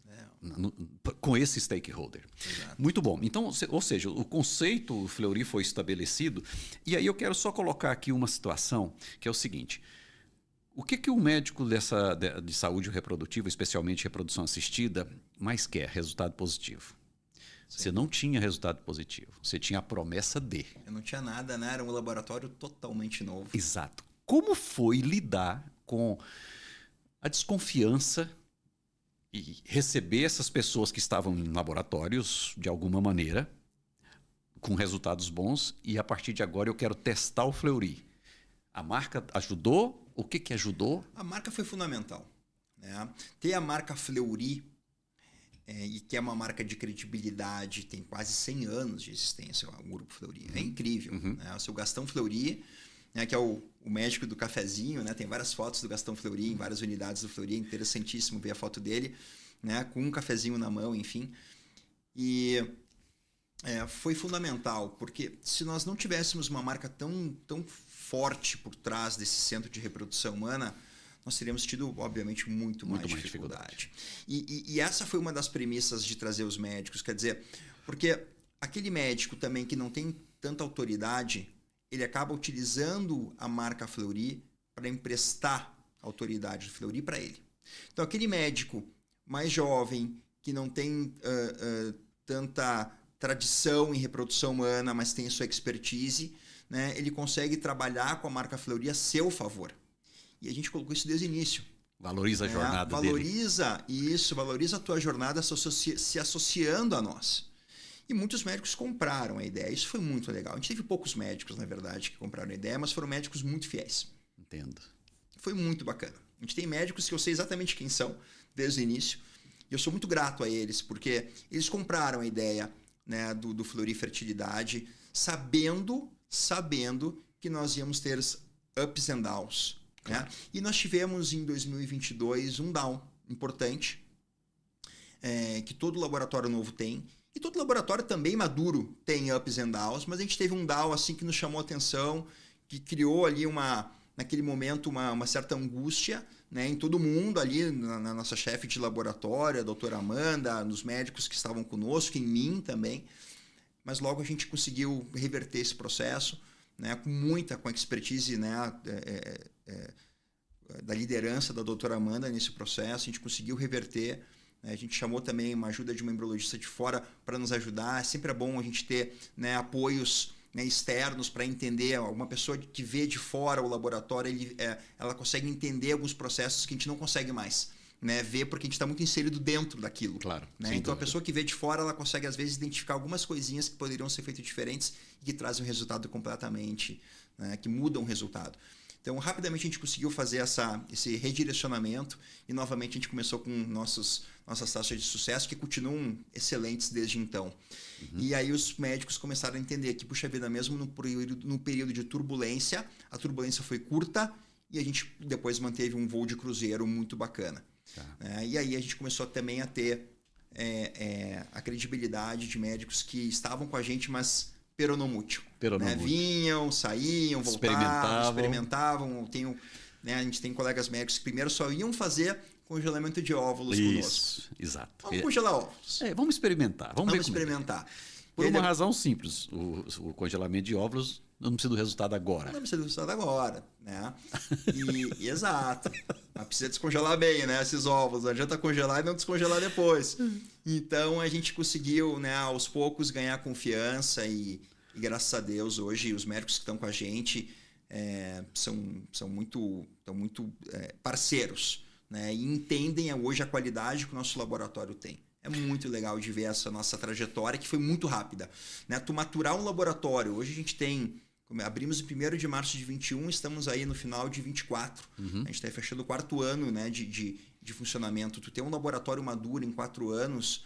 com esse stakeholder. Exato. Muito bom. Então, ou seja, o conceito Fleury foi estabelecido, e aí eu quero só colocar aqui uma situação que é o seguinte. O que o médico de saúde reprodutiva, especialmente reprodução assistida, mais quer? Resultado positivo. Sim. Você não tinha resultado positivo. Você tinha a promessa de. Eu não tinha nada, né? Era um laboratório totalmente novo. Exato. Como foi lidar com a desconfiança e receber essas pessoas que estavam em laboratórios, de alguma maneira, com resultados bons, e a partir de agora eu quero testar o Fleury? A marca ajudou? O que ajudou? A marca foi fundamental, né? Ter a marca Fleury, e que é uma marca de credibilidade, tem quase 100 anos de existência, o Grupo Fleury. É incrível. Né? O seu Gastão Fleury, né, que é o médico do cafezinho, né? Tem várias fotos do Gastão Fleury em várias unidades do Fleury, é interessantíssimo ver a foto dele, né? Com um cafezinho na mão, enfim. E foi fundamental, porque se nós não tivéssemos uma marca tão forte por trás desse centro de reprodução humana, nós teríamos tido, obviamente, muito mais dificuldade. E essa foi uma das premissas de trazer os médicos, quer dizer, porque aquele médico também que não tem tanta autoridade, ele acaba utilizando a marca Fleury para emprestar a autoridade do Fleury para ele. Então, aquele médico mais jovem, que não tem tanta tradição em reprodução humana, mas tem a sua expertise, né, ele consegue trabalhar com a marca Fleury a seu favor. E a gente colocou isso desde o início. Valoriza a jornada dele. Valoriza a tua jornada se associando a nós. E muitos médicos compraram a ideia. Isso foi muito legal. A gente teve poucos médicos, na verdade, que compraram a ideia, mas foram médicos muito fiéis. Entendo. Foi muito bacana. A gente tem médicos que eu sei exatamente quem são desde o início. E eu sou muito grato a eles, porque eles compraram a ideia, né, do Fleury Fertilidade, sabendo que nós íamos ter ups and downs. Claro. Né? E nós tivemos em 2022 um down importante, que todo laboratório novo tem. E todo laboratório também maduro tem ups and downs, mas a gente teve um down assim que nos chamou a atenção, que criou ali naquele momento uma certa angústia, né, em todo mundo ali, na nossa chefe de laboratório, a doutora Amanda, nos médicos que estavam conosco, em mim também. Mas logo a gente conseguiu reverter esse processo, né, com a expertise, né, da liderança da doutora Amanda nesse processo. A gente conseguiu reverter. A gente chamou também uma ajuda de uma embriologista de fora para nos ajudar. Sempre é bom a gente ter, né, apoios, né, externos para entender. Uma pessoa que vê de fora o laboratório, ela consegue entender alguns processos que a gente não consegue mais. né, ver, porque a gente está muito inserido dentro daquilo. Claro. Né? Então, a pessoa que vê de fora, ela consegue, às vezes, identificar algumas coisinhas que poderiam ser feitas diferentes e que trazem um resultado completamente, né, que mudam o resultado. Então, rapidamente a gente conseguiu fazer esse redirecionamento e, novamente, a gente começou com nossas taxas de sucesso, que continuam excelentes desde então. E aí os médicos começaram a entender que, puxa vida, mesmo no período de turbulência, a turbulência foi curta e a gente depois manteve um voo de cruzeiro muito bacana. Tá. E aí a gente começou também a ter a credibilidade de médicos que estavam com a gente, mas peronomútil. Né? Vinham, saíam, voltavam, experimentavam. A gente tem colegas médicos que primeiro só iam fazer congelamento de óvulos conosco. Exato. Vamos congelar óvulos. Vamos experimentar. Vamos experimentar. Por uma razão simples. O congelamento de óvulos não precisa do resultado agora. Não precisa do resultado agora. Né? Exato. Mas precisa descongelar bem, né, esses óvulos. Não adianta congelar e não descongelar depois. Então a gente conseguiu, né, aos poucos ganhar confiança e graças a Deus hoje os médicos que estão com a gente são muito parceiros, né, e entendem hoje a qualidade que o nosso laboratório tem. É muito legal de ver essa nossa trajetória, que foi muito rápida. Né? Tu maturar um laboratório, hoje a gente abrimos em 1º de março de 21, estamos aí no final de 24. A gente está fechando o 4º ano, né, de funcionamento. Tu ter um laboratório maduro em 4 anos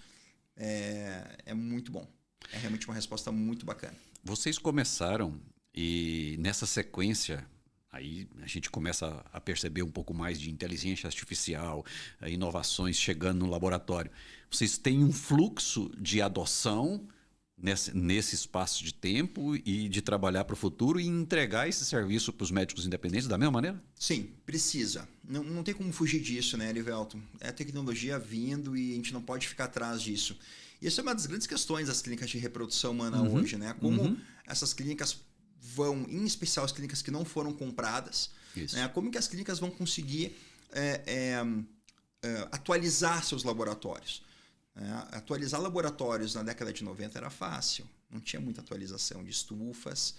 é muito bom. É realmente uma resposta muito bacana. Vocês começaram e nessa sequência, aí a gente começa a perceber um pouco mais de inteligência artificial, inovações chegando no laboratório. Vocês têm um fluxo de adoção nesse espaço de tempo e de trabalhar para o futuro e entregar esse serviço para os médicos independentes da mesma maneira? Sim, precisa. Não tem como fugir disso, né, Erivelton? É a tecnologia vindo e a gente não pode ficar atrás disso. E essa é uma das grandes questões das clínicas de reprodução humana hoje, né? Como essas clínicas vão, em especial as clínicas que não foram compradas, né? Como que as clínicas vão conseguir atualizar seus laboratórios? Atualizar laboratórios na década de 90 era fácil, não tinha muita atualização de estufas,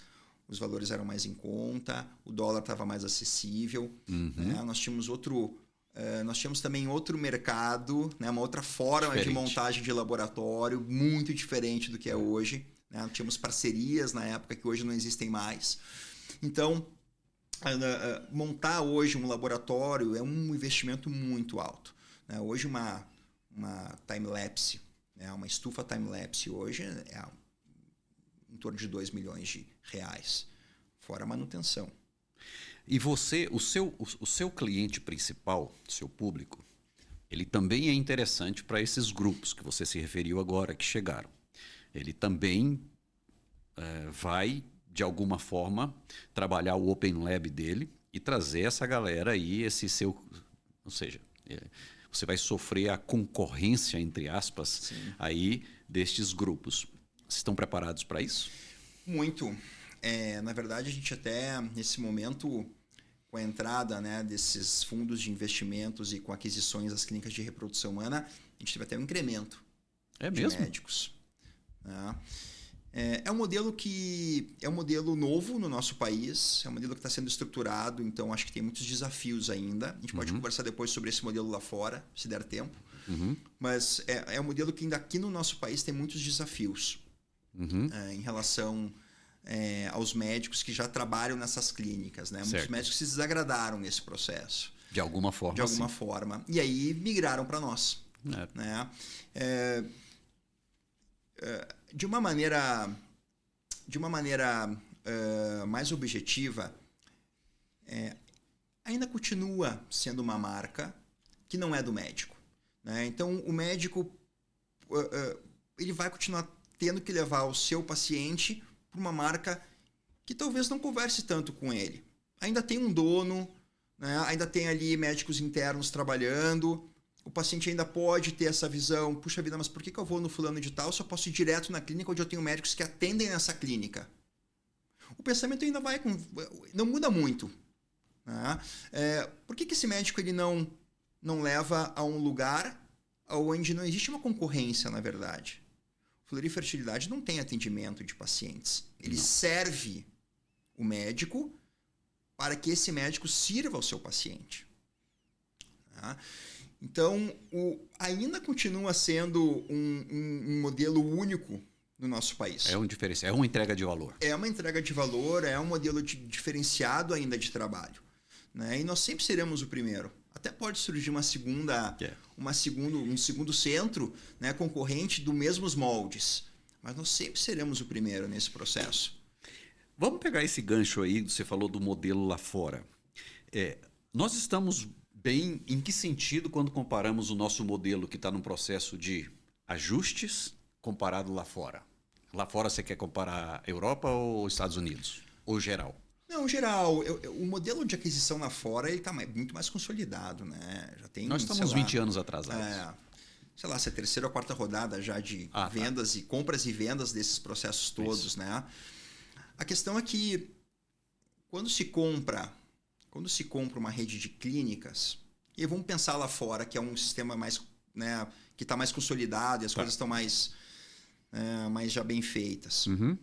os valores eram mais em conta, o dólar estava mais acessível, né? Nós tínhamos também outro mercado, né? Uma outra forma de montagem de laboratório, muito diferente do que é hoje. Né? Tínhamos parcerias na época que hoje não existem mais. Então, montar hoje um laboratório é um investimento muito alto. Né? Hoje uma time-lapse, né? Uma estufa time-lapse hoje é em torno de R$2 milhões, fora a manutenção. E você, o seu cliente principal, seu público, ele também é interessante para esses grupos que você se referiu agora, que chegaram. Ele também vai, de alguma forma, trabalhar o Open Lab dele e trazer essa galera aí, ou seja, você vai sofrer a concorrência, entre aspas, aí destes grupos. Vocês estão preparados para isso? Muito. Na verdade, a gente até, nesse momento, com a entrada, né, desses fundos de investimentos e com aquisições das clínicas de reprodução humana, a gente teve até um incremento de médicos. Né? É um modelo novo no nosso país, é um modelo que está sendo estruturado, então acho que tem muitos desafios ainda. A gente pode conversar depois sobre esse modelo lá fora, se der tempo. Mas é um modelo que ainda aqui no nosso país tem muitos desafios em relação aos médicos que já trabalham nessas clínicas. Né? Muitos médicos se desagradaram nesse processo. De alguma forma. De alguma forma. E aí migraram para nós. Né? De uma maneira mais objetiva, ainda continua sendo uma marca que não é do médico. Né? Então, o médico ele vai continuar tendo que levar o seu paciente para uma marca que talvez não converse tanto com ele. Ainda tem um dono, né? Ainda tem ali médicos internos trabalhando. O paciente ainda pode ter essa visão, puxa vida, mas por que eu vou no fulano de tal se eu posso ir direto na clínica onde eu tenho médicos que atendem nessa clínica? O pensamento ainda não muda muito. Né? Por que esse médico ele não leva a um lugar onde não existe uma concorrência, na verdade? Fleury Fertilidade não tem atendimento de pacientes. Ele serve o médico para que esse médico sirva ao seu paciente. Tá? Então, ainda continua sendo um modelo único no nosso país. É um diferencial, é uma entrega de valor. É uma entrega de valor, é um modelo diferenciado ainda de trabalho. Né? E nós sempre seremos o primeiro. Até pode surgir um segundo centro, né, concorrente dos mesmos moldes. Mas nós sempre seremos o primeiro nesse processo. Vamos pegar esse gancho aí, você falou do modelo lá fora. Nós estamos bem em que sentido quando comparamos o nosso modelo que está num processo de ajustes comparado lá fora? Lá fora você quer comparar Europa ou Estados Unidos? Ou geral? Não, geral, o modelo de aquisição lá fora está muito mais consolidado, né? Já tem, nós estamos 20 anos atrasados. Sei lá, se é a terceira ou quarta rodada já de vendas e compras e vendas desses processos todos, isso. Né? A questão é que quando se compra uma rede de clínicas, e vamos pensar lá fora, que é um sistema mais, né, que está mais consolidado e as coisas estão mais já bem feitas. Uhum.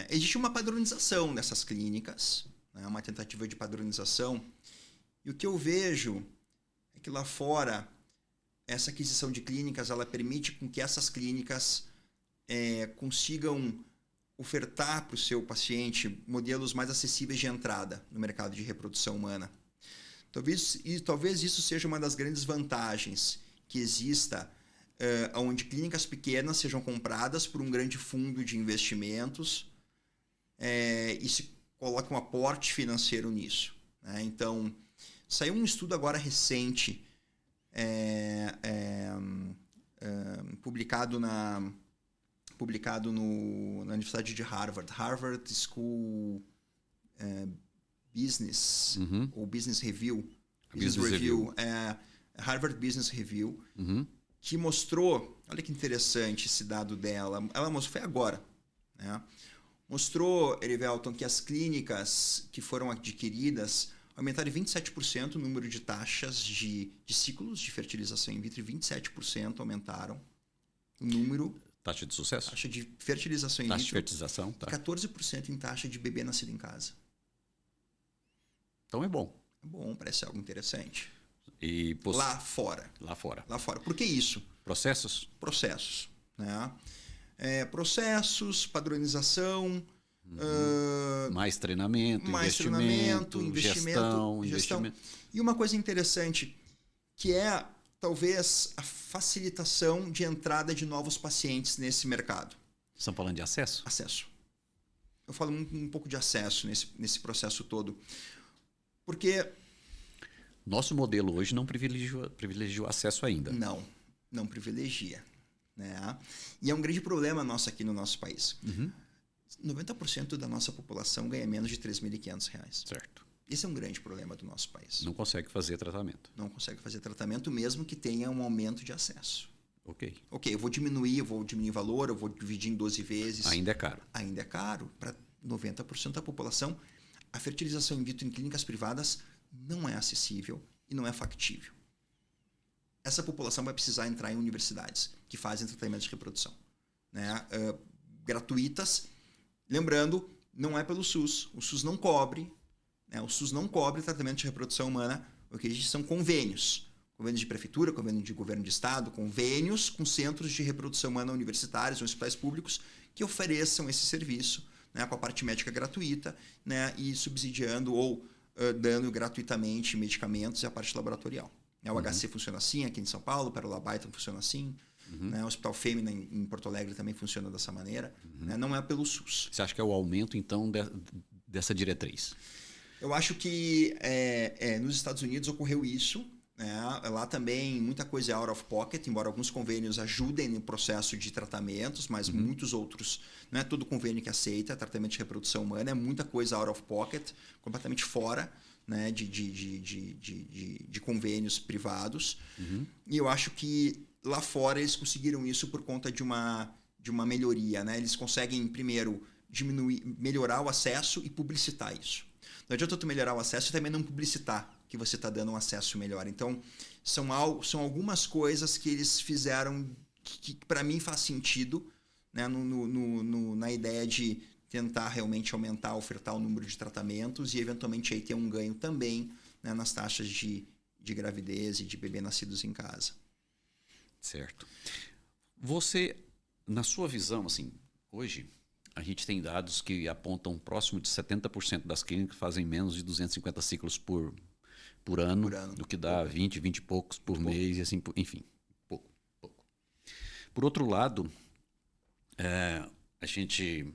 Existe uma padronização dessas clínicas, né, uma tentativa de padronização, e o que eu vejo é que lá fora essa aquisição de clínicas ela permite com que essas clínicas consigam ofertar para o seu paciente modelos mais acessíveis de entrada no mercado de reprodução humana. Talvez isso seja uma das grandes vantagens que exista, onde clínicas pequenas sejam compradas por um grande fundo de investimentos e se coloque um aporte financeiro nisso. Né? Então, saiu um estudo agora recente, publicado na Universidade de Harvard School Business, uhum. ou Business Review. Harvard Business Review, uhum. que mostrou, olha que interessante esse dado dela, ela mostrou, foi agora, né? Mostrou, Erivelton, que as clínicas que foram adquiridas aumentaram em 27% o número de taxas de ciclos de fertilização in vitro, 27% aumentaram o número. Taxa de sucesso? Taxa de fertilização in vitro. Taxa de fertilização, tá. 14% em taxa de bebê nascido em casa. Então é bom. É bom, parece algo interessante. E Lá fora. Lá fora. Por que isso? Processos? Processos. Né? Processos, padronização. Mais treinamento, investimento. Investimento. E uma coisa interessante, que é talvez a facilitação de entrada de novos pacientes nesse mercado. Estão falando de acesso? Acesso. Eu falo um pouco de acesso nesse processo todo. Porque nosso modelo hoje não privilegiou acesso ainda. Não privilegia. Né? E é um grande problema nosso aqui no nosso país. Uhum. 90% da nossa população ganha menos de R$3.500. Certo. Esse é um grande problema do nosso país. Não consegue fazer tratamento. Não consegue fazer tratamento mesmo que tenha um aumento de acesso. Ok, eu vou diminuir valor, eu vou dividir em 12 vezes. Ainda é caro. Ainda é caro. Para 90% da população, a fertilização in vitro em clínicas privadas não é acessível e não é factível. Essa população vai precisar entrar em universidades que fazem tratamento de reprodução, né? Gratuitas. Lembrando, não é pelo SUS. O SUS não cobre. Né? O SUS não cobre tratamento de reprodução humana. O que existe são convênios. Convênios de prefeitura, convênio de governo de estado, convênios com centros de reprodução humana universitários ou hospitais públicos que ofereçam esse serviço, né, com a parte médica gratuita, né, e subsidiando ou dando gratuitamente medicamentos e a parte laboratorial. Né, o HC funciona assim aqui em São Paulo, o Pérola Baita funciona assim, né, o Hospital Fêmea em Porto Alegre também funciona dessa maneira. Né, não é pelo SUS. Você acha que é o aumento, então, dessa diretriz? Eu acho que nos Estados Unidos ocorreu isso. Lá também muita coisa é out of pocket, embora alguns convênios ajudem no processo de tratamentos, mas muitos outros, não é todo convênio que aceita tratamento de reprodução humana, é muita coisa out of pocket, completamente fora, né, de convênios privados. E eu acho que lá fora eles conseguiram isso por conta de uma melhoria. Né? Eles conseguem, primeiro, melhorar o acesso e publicitar isso. Não adianta tu melhorar o acesso e também não publicitar que você está dando um acesso melhor. Então, são algumas coisas que eles fizeram que para mim faz sentido, né, na ideia de tentar realmente ofertar o número de tratamentos e eventualmente aí ter um ganho também, né, nas taxas de de gravidez e de bebê nascidos em casa. Certo. Você, na sua visão, assim, hoje a gente tem dados que apontam próximo de 70% das clínicas fazem menos de 250 ciclos por ano, do que dá 20 e poucos por mês, e assim, enfim, pouco. Por outro lado, a gente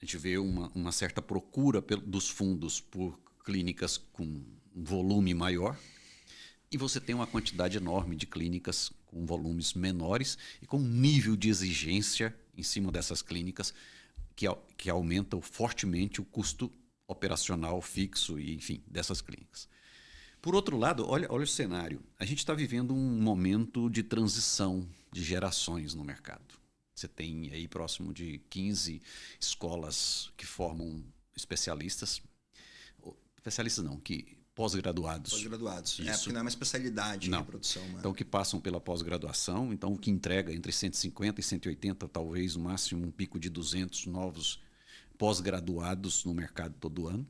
vê uma certa procura dos fundos por clínicas com um volume maior, e você tem uma quantidade enorme de clínicas com volumes menores e com um nível de exigência em cima dessas clínicas que aumenta fortemente o custo operacional fixo e, enfim, dessas clínicas. Por outro lado, olha o cenário. A gente está vivendo um momento de transição de gerações no mercado. Você tem aí próximo de 15 escolas que formam especialistas. Especialistas não, que pós-graduados. Pós-graduados. Porque não é uma especialidade de reprodução. Né? Então, que passam pela pós-graduação, então o que entrega entre 150 e 180, talvez, no máximo um pico de 200 novos pós-graduados no mercado todo ano.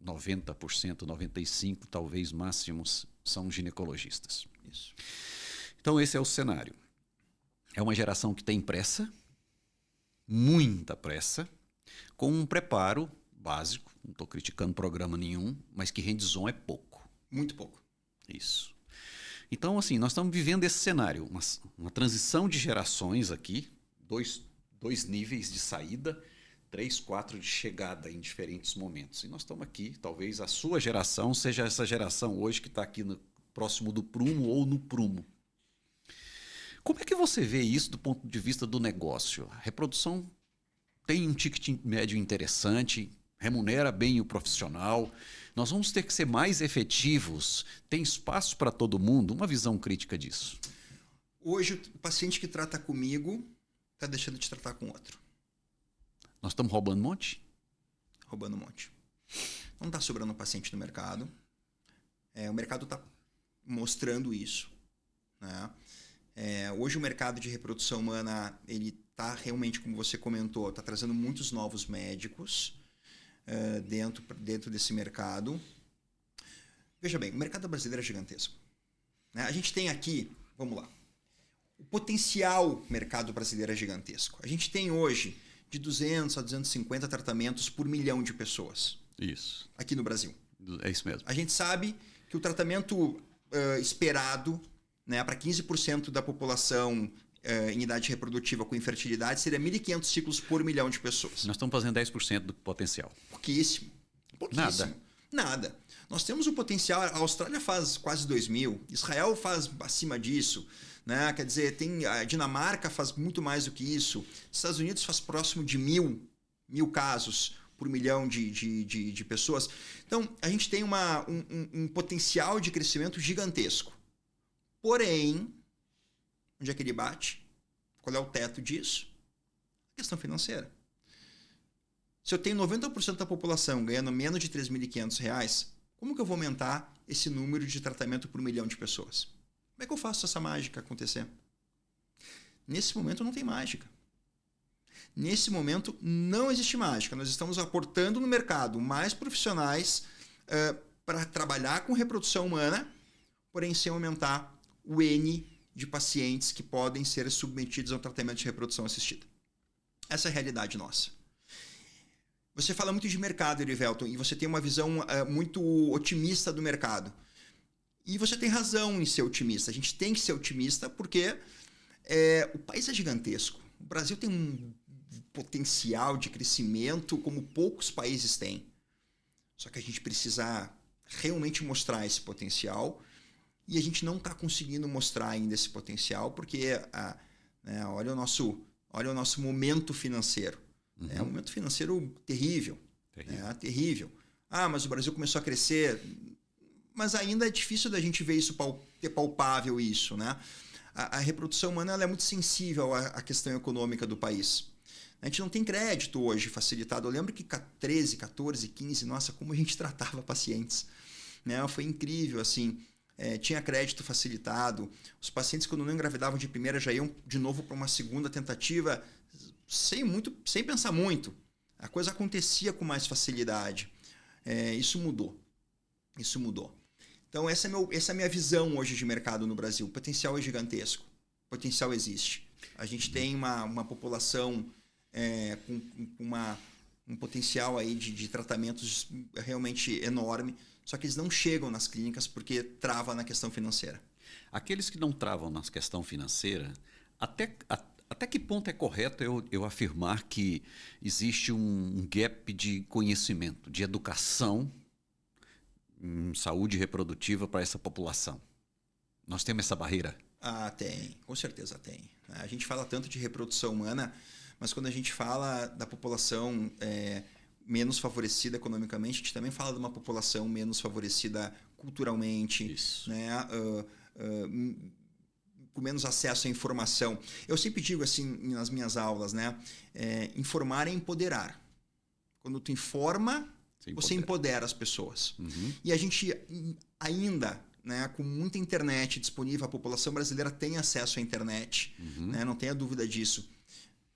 90%, 95%, talvez máximos, são ginecologistas. Isso. Então, esse é o cenário. É uma geração que tem pressa, muita pressa, com um preparo básico, não estou criticando programa nenhum, mas que hands-on é pouco. Muito pouco. Isso. Então, assim, nós estamos vivendo esse cenário, uma transição de gerações aqui, dois níveis de saída, 3, 4 de chegada em diferentes momentos. E nós estamos aqui, talvez a sua geração seja essa geração hoje que está aqui próximo do prumo ou no prumo. Como é que você vê isso do ponto de vista do negócio? A reprodução tem um ticket médio interessante, remunera bem o profissional, nós vamos ter que ser mais efetivos, tem espaço para todo mundo? Uma visão crítica disso. Hoje, o paciente que trata comigo está deixando de tratar com outro. Nós estamos roubando um monte? Roubando um monte. Não está sobrando paciente no mercado. O mercado está mostrando isso. Né? Hoje o mercado de reprodução humana ele está realmente, como você comentou, está trazendo muitos novos médicos dentro desse mercado. Veja bem, o mercado brasileiro é gigantesco. Né? A gente tem aqui, vamos lá, o potencial mercado brasileiro é gigantesco. A gente tem hoje de 200 a 250 tratamentos por milhão de pessoas. Isso. Aqui no Brasil. É isso mesmo. A gente sabe que o tratamento esperado, né, para 15% da população em idade reprodutiva com infertilidade seria 1.500 ciclos por milhão de pessoas. Nós estamos fazendo 10% do potencial. Pouquíssimo. Nada. Nós temos o potencial, a Austrália faz quase 2.000, Israel faz acima disso, né? Quer dizer, a Dinamarca faz muito mais do que isso, Estados Unidos faz próximo de 1.000 casos por milhão de pessoas. Então, a gente tem um potencial de crescimento gigantesco. Porém, onde é que ele bate? Qual é o teto disso? A questão financeira. Se eu tenho 90% da população ganhando menos de R$ 3.500, como que eu vou aumentar esse número de tratamento por milhão de pessoas? Como é que eu faço essa mágica acontecer? Nesse momento não tem mágica. Nesse momento não existe mágica. Nós estamos aportando no mercado mais profissionais para trabalhar com reprodução humana, porém sem aumentar o N de pacientes que podem ser submetidos a um tratamento de reprodução assistida. Essa é a realidade nossa. Você fala muito de mercado, Erivelton, e você tem uma visão muito otimista do mercado. E você tem razão em ser otimista. A gente tem que ser otimista porque o país é gigantesco. O Brasil tem um potencial de crescimento como poucos países têm. Só que a gente precisa realmente mostrar esse potencial e a gente não está conseguindo mostrar ainda esse potencial porque olha o nosso momento financeiro. Uhum. É um momento financeiro terrível. Terrível. Mas o Brasil começou a crescer. Mas ainda é difícil da gente ver isso, ter palpável isso. Né? A reprodução humana ela é muito sensível à questão econômica do país. A gente não tem crédito hoje facilitado. Eu lembro que 13, 14, 15, nossa, como a gente tratava pacientes. Né? Foi incrível, assim. Tinha crédito facilitado. Os pacientes, quando não engravidavam de primeira, já iam de novo para uma segunda tentativa sem pensar muito. A coisa acontecia com mais facilidade. Isso mudou. Então, essa é a minha visão hoje de mercado no Brasil. O potencial é gigantesco. O potencial existe. A gente tem uma população com um potencial aí de tratamentos realmente enorme, só que eles não chegam nas clínicas porque trava na questão financeira. Aqueles que não travam na questão financeira, até que ponto é correto eu afirmar que existe um gap de conhecimento, de educação em saúde reprodutiva para essa população? Nós temos essa barreira? Tem, com certeza tem. A gente fala tanto de reprodução humana, mas quando a gente fala da população menos favorecida economicamente, a gente também fala de uma população menos favorecida culturalmente, né? Com menos acesso à informação. Eu sempre digo assim nas minhas aulas, né? Informar é empoderar. Quando tu informa, você empodera as pessoas. Uhum. E a gente ainda, né, com muita internet disponível, a população brasileira tem acesso à internet, né, não tenha dúvida disso,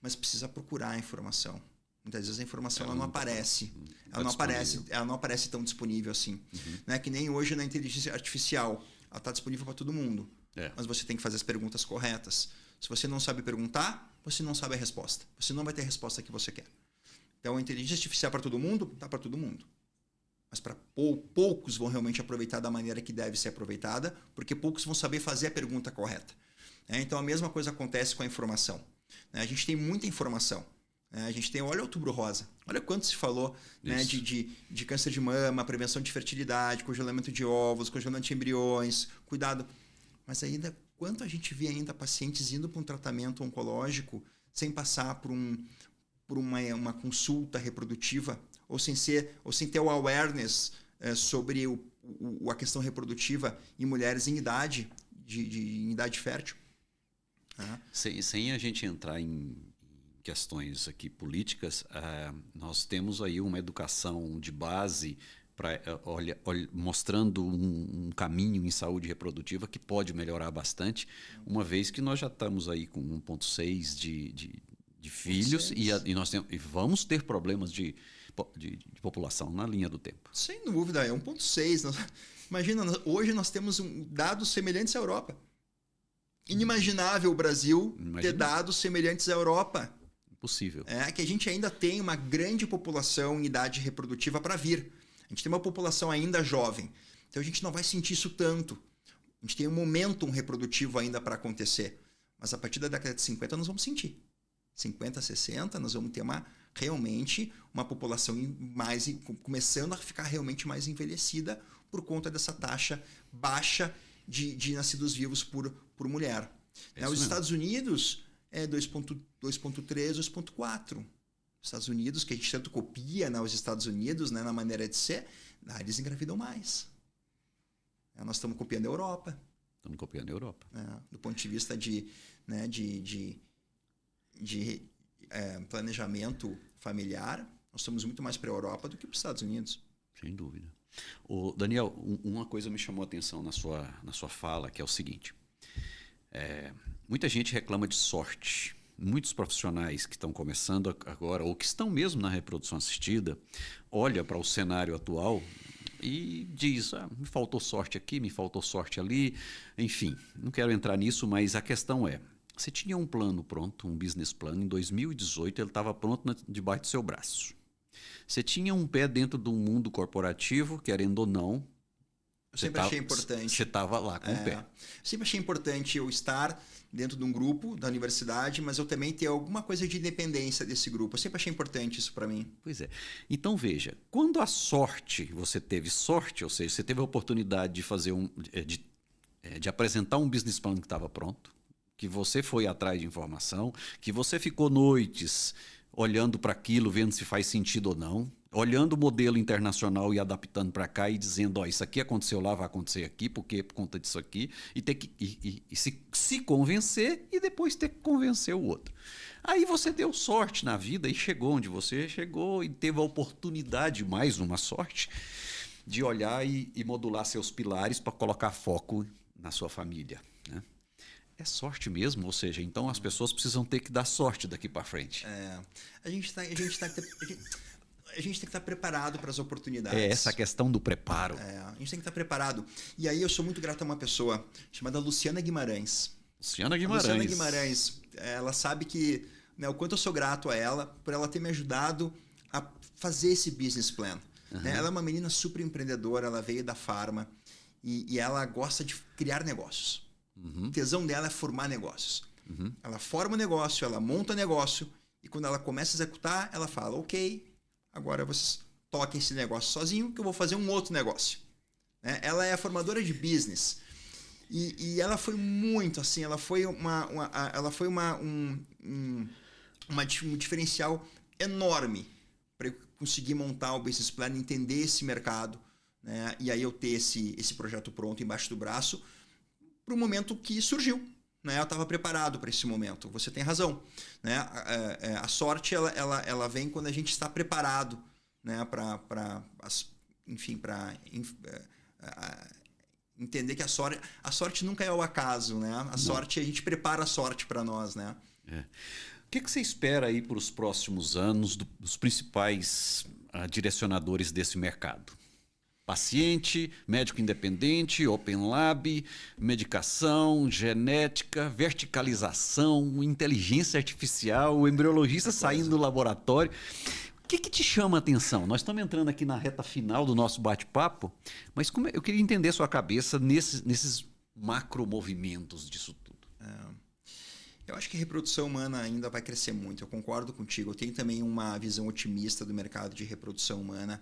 mas precisa procurar a informação. Muitas vezes a informação ela não aparece, ela não aparece tão disponível assim, né, que nem hoje na inteligência artificial, ela está disponível para todo mundo, mas você tem que fazer as perguntas corretas. Se você não sabe perguntar, você não sabe a resposta. Você não vai ter a resposta que você quer. Então, a inteligência artificial para todo mundo, está para todo mundo. Mas para poucos vão realmente aproveitar da maneira que deve ser aproveitada, porque poucos vão saber fazer a pergunta correta. Então, a mesma coisa acontece com a informação. A gente tem muita informação. A gente tem, olha o Outubro Rosa, olha quanto se falou, né, de câncer de mama, prevenção de fertilidade, congelamento de ovos, congelamento de embriões, cuidado. Mas ainda, quanto a gente vê ainda pacientes indo para um tratamento oncológico sem passar por uma consulta reprodutiva ou sem ter o awareness sobre a questão reprodutiva em mulheres em idade, em idade fértil. Sem a gente entrar em questões aqui políticas, nós temos aí uma educação de base mostrando um caminho em saúde reprodutiva que pode melhorar bastante, uma vez que nós já estamos aí com 1,6 de filhos e nós vamos ter problemas de população na linha do tempo. Sem dúvida, é 1,6. Imagina, hoje nós temos dados semelhantes à Europa. Inimaginável o Brasil ter dados semelhantes à Europa. Impossível. É que a gente ainda tem uma grande população em idade reprodutiva para vir. A gente tem uma população ainda jovem. Então a gente não vai sentir isso tanto. A gente tem um momentum reprodutivo ainda para acontecer. Mas a partir da década de 50 nós vamos sentir. 50, 60, nós vamos ter realmente uma população começando a ficar realmente mais envelhecida por conta dessa taxa baixa de nascidos vivos por mulher. Os Estados Unidos é 2,3, 2,4. Os Estados Unidos, que a gente tanto copia, os Estados Unidos, na maneira de ser, eles engravidam mais. Nós estamos copiando a Europa. Estamos copiando a Europa. Do ponto de vista de planejamento familiar, nós estamos muito mais para a Europa do que para os Estados Unidos. Sem dúvida. Daniel, uma coisa me chamou a atenção na sua fala, que é o seguinte. Muita gente reclama de sorte. Muitos profissionais que estão começando agora, ou que estão mesmo na reprodução assistida, olham para o cenário atual e diz, me faltou sorte aqui, me faltou sorte ali. Enfim, não quero entrar nisso, mas a questão é, você tinha um plano pronto, um business plan, em 2018 ele estava pronto debaixo do seu braço. Você tinha um pé dentro do mundo corporativo, querendo ou não. Eu sempre achei importante. Você estava lá com o pé. Eu sempre achei importante eu estar dentro de um grupo da universidade, mas eu também ter alguma coisa de independência desse grupo. Eu sempre achei importante isso para mim. Pois é. Então, veja, quando você teve sorte, ou seja, você teve a oportunidade de fazer de apresentar um business plan que estava pronto, que você foi atrás de informação, que você ficou noites olhando para aquilo, vendo se faz sentido ou não, olhando o modelo internacional e adaptando para cá e dizendo, isso aqui aconteceu lá, vai acontecer aqui, por conta disso aqui, e ter que se convencer e depois ter que convencer o outro. Aí você deu sorte na vida e chegou onde você chegou e teve a oportunidade, mais uma sorte, de olhar e modular seus pilares para colocar foco na sua família, né? É sorte mesmo, ou seja, então as pessoas precisam ter que dar sorte daqui para frente. a gente tem que estar preparado para as oportunidades. É essa questão do preparo. A gente tem que estar preparado. E aí eu sou muito grato a uma pessoa chamada Luciana Guimarães. Luciana Guimarães. Luciana Guimarães, ela sabe que, né, o quanto eu sou grato a ela por ela ter me ajudado a fazer esse business plan. Né? Ela é uma menina super empreendedora, ela veio da farma e ela gosta de criar negócios. O tesão dela é formar negócios. Ela forma um negócio, ela monta um negócio e quando ela começa a executar, ela fala, ok, agora vocês toquem esse negócio sozinho que eu vou fazer um outro negócio. Né? Ela é a formadora de business. E ela foi muito assim, ela foi um diferencial enorme para eu conseguir montar o business plan, entender esse mercado, né? E aí eu ter esse projeto pronto embaixo do braço para o momento que surgiu. Né? Eu estava preparado para esse momento. Você tem razão. Né? A sorte ela vem quando a gente está preparado, né? para entender que a sorte nunca é o acaso. Né? Sorte, a gente prepara a sorte para nós. Né? O que você espera aí para os próximos anos dos principais direcionadores desse mercado? Paciente, médico independente, open lab, medicação, genética, verticalização, inteligência artificial, o embriologista saindo do laboratório. O que te chama a atenção? Nós estamos entrando aqui na reta final do nosso bate-papo, mas eu queria entender a sua cabeça nesses macromovimentos disso tudo. Eu acho que a reprodução humana ainda vai crescer muito, eu concordo contigo. Eu tenho também uma visão otimista do mercado de reprodução humana.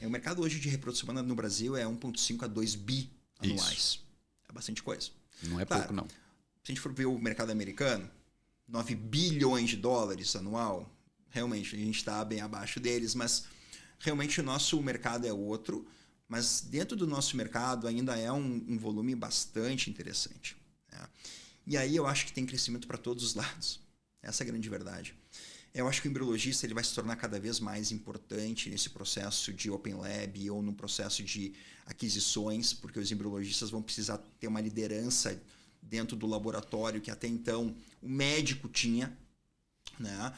O mercado hoje de reprodução humana no Brasil é 1,5 a 2 bi anuais. Isso. É bastante coisa. Não é pouco, não. Se a gente for ver o mercado americano, 9 bilhões de dólares anual, realmente a gente está bem abaixo deles, mas realmente o nosso mercado é outro, mas dentro do nosso mercado ainda é um volume bastante interessante. Né? E aí eu acho que tem crescimento para todos os lados. Essa é a grande verdade. Eu acho que o embriologista ele vai se tornar cada vez mais importante nesse processo de open lab ou no processo de aquisições, porque os embriologistas vão precisar ter uma liderança dentro do laboratório que até então o médico tinha. Né?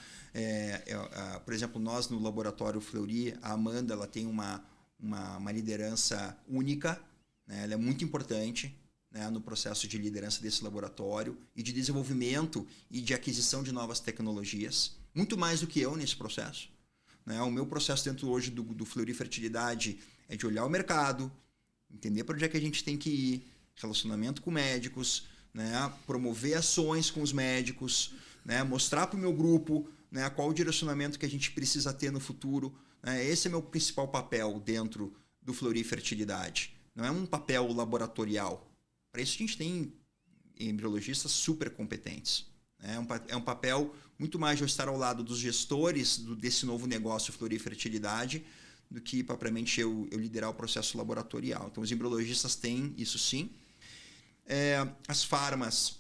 Por exemplo, nós no laboratório Fleury, a Amanda ela tem uma liderança única, né? Ela é muito importante, né, no processo de liderança desse laboratório e de desenvolvimento e de aquisição de novas tecnologias. Muito mais do que eu nesse processo. Né? O meu processo dentro hoje do Fleury Fertilidade é de olhar o mercado, entender para onde é que a gente tem que ir, relacionamento com médicos, né? Promover ações com os médicos, né? Mostrar para o meu grupo, né, qual o direcionamento que a gente precisa ter no futuro. Né? Esse é meu principal papel dentro do Fleury Fertilidade. Não é um papel laboratorial. Para isso a gente tem embriologistas super competentes. É um papel muito mais de eu estar ao lado dos gestores desse novo negócio Fleury Fertilidade do que propriamente eu liderar o processo laboratorial. Então os embriologistas têm isso sim. As farmas,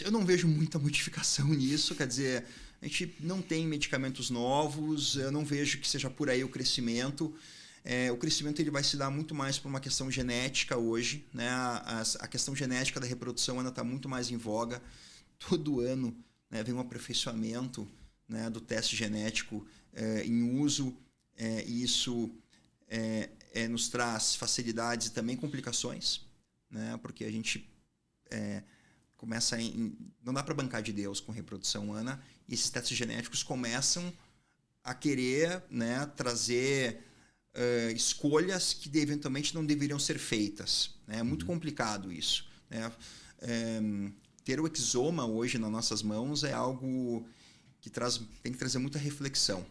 eu não vejo muita modificação nisso, quer dizer, a gente não tem medicamentos novos, eu não vejo que seja por aí o crescimento. O crescimento ele vai se dar muito mais por uma questão genética hoje. Né? A questão genética da reprodução ainda está muito mais em voga. Todo ano, né, vem um aperfeiçoamento, né, do teste genético em uso. E isso nos traz facilidades e também complicações. Né? Porque a gente começa não dá para bancar de Deus com reprodução humana. E esses testes genéticos começam a querer, né, trazer escolhas que eventualmente não deveriam ser feitas. Né? É muito complicado isso. Né? Ter o exoma hoje nas nossas mãos é algo que tem que trazer muita reflexão.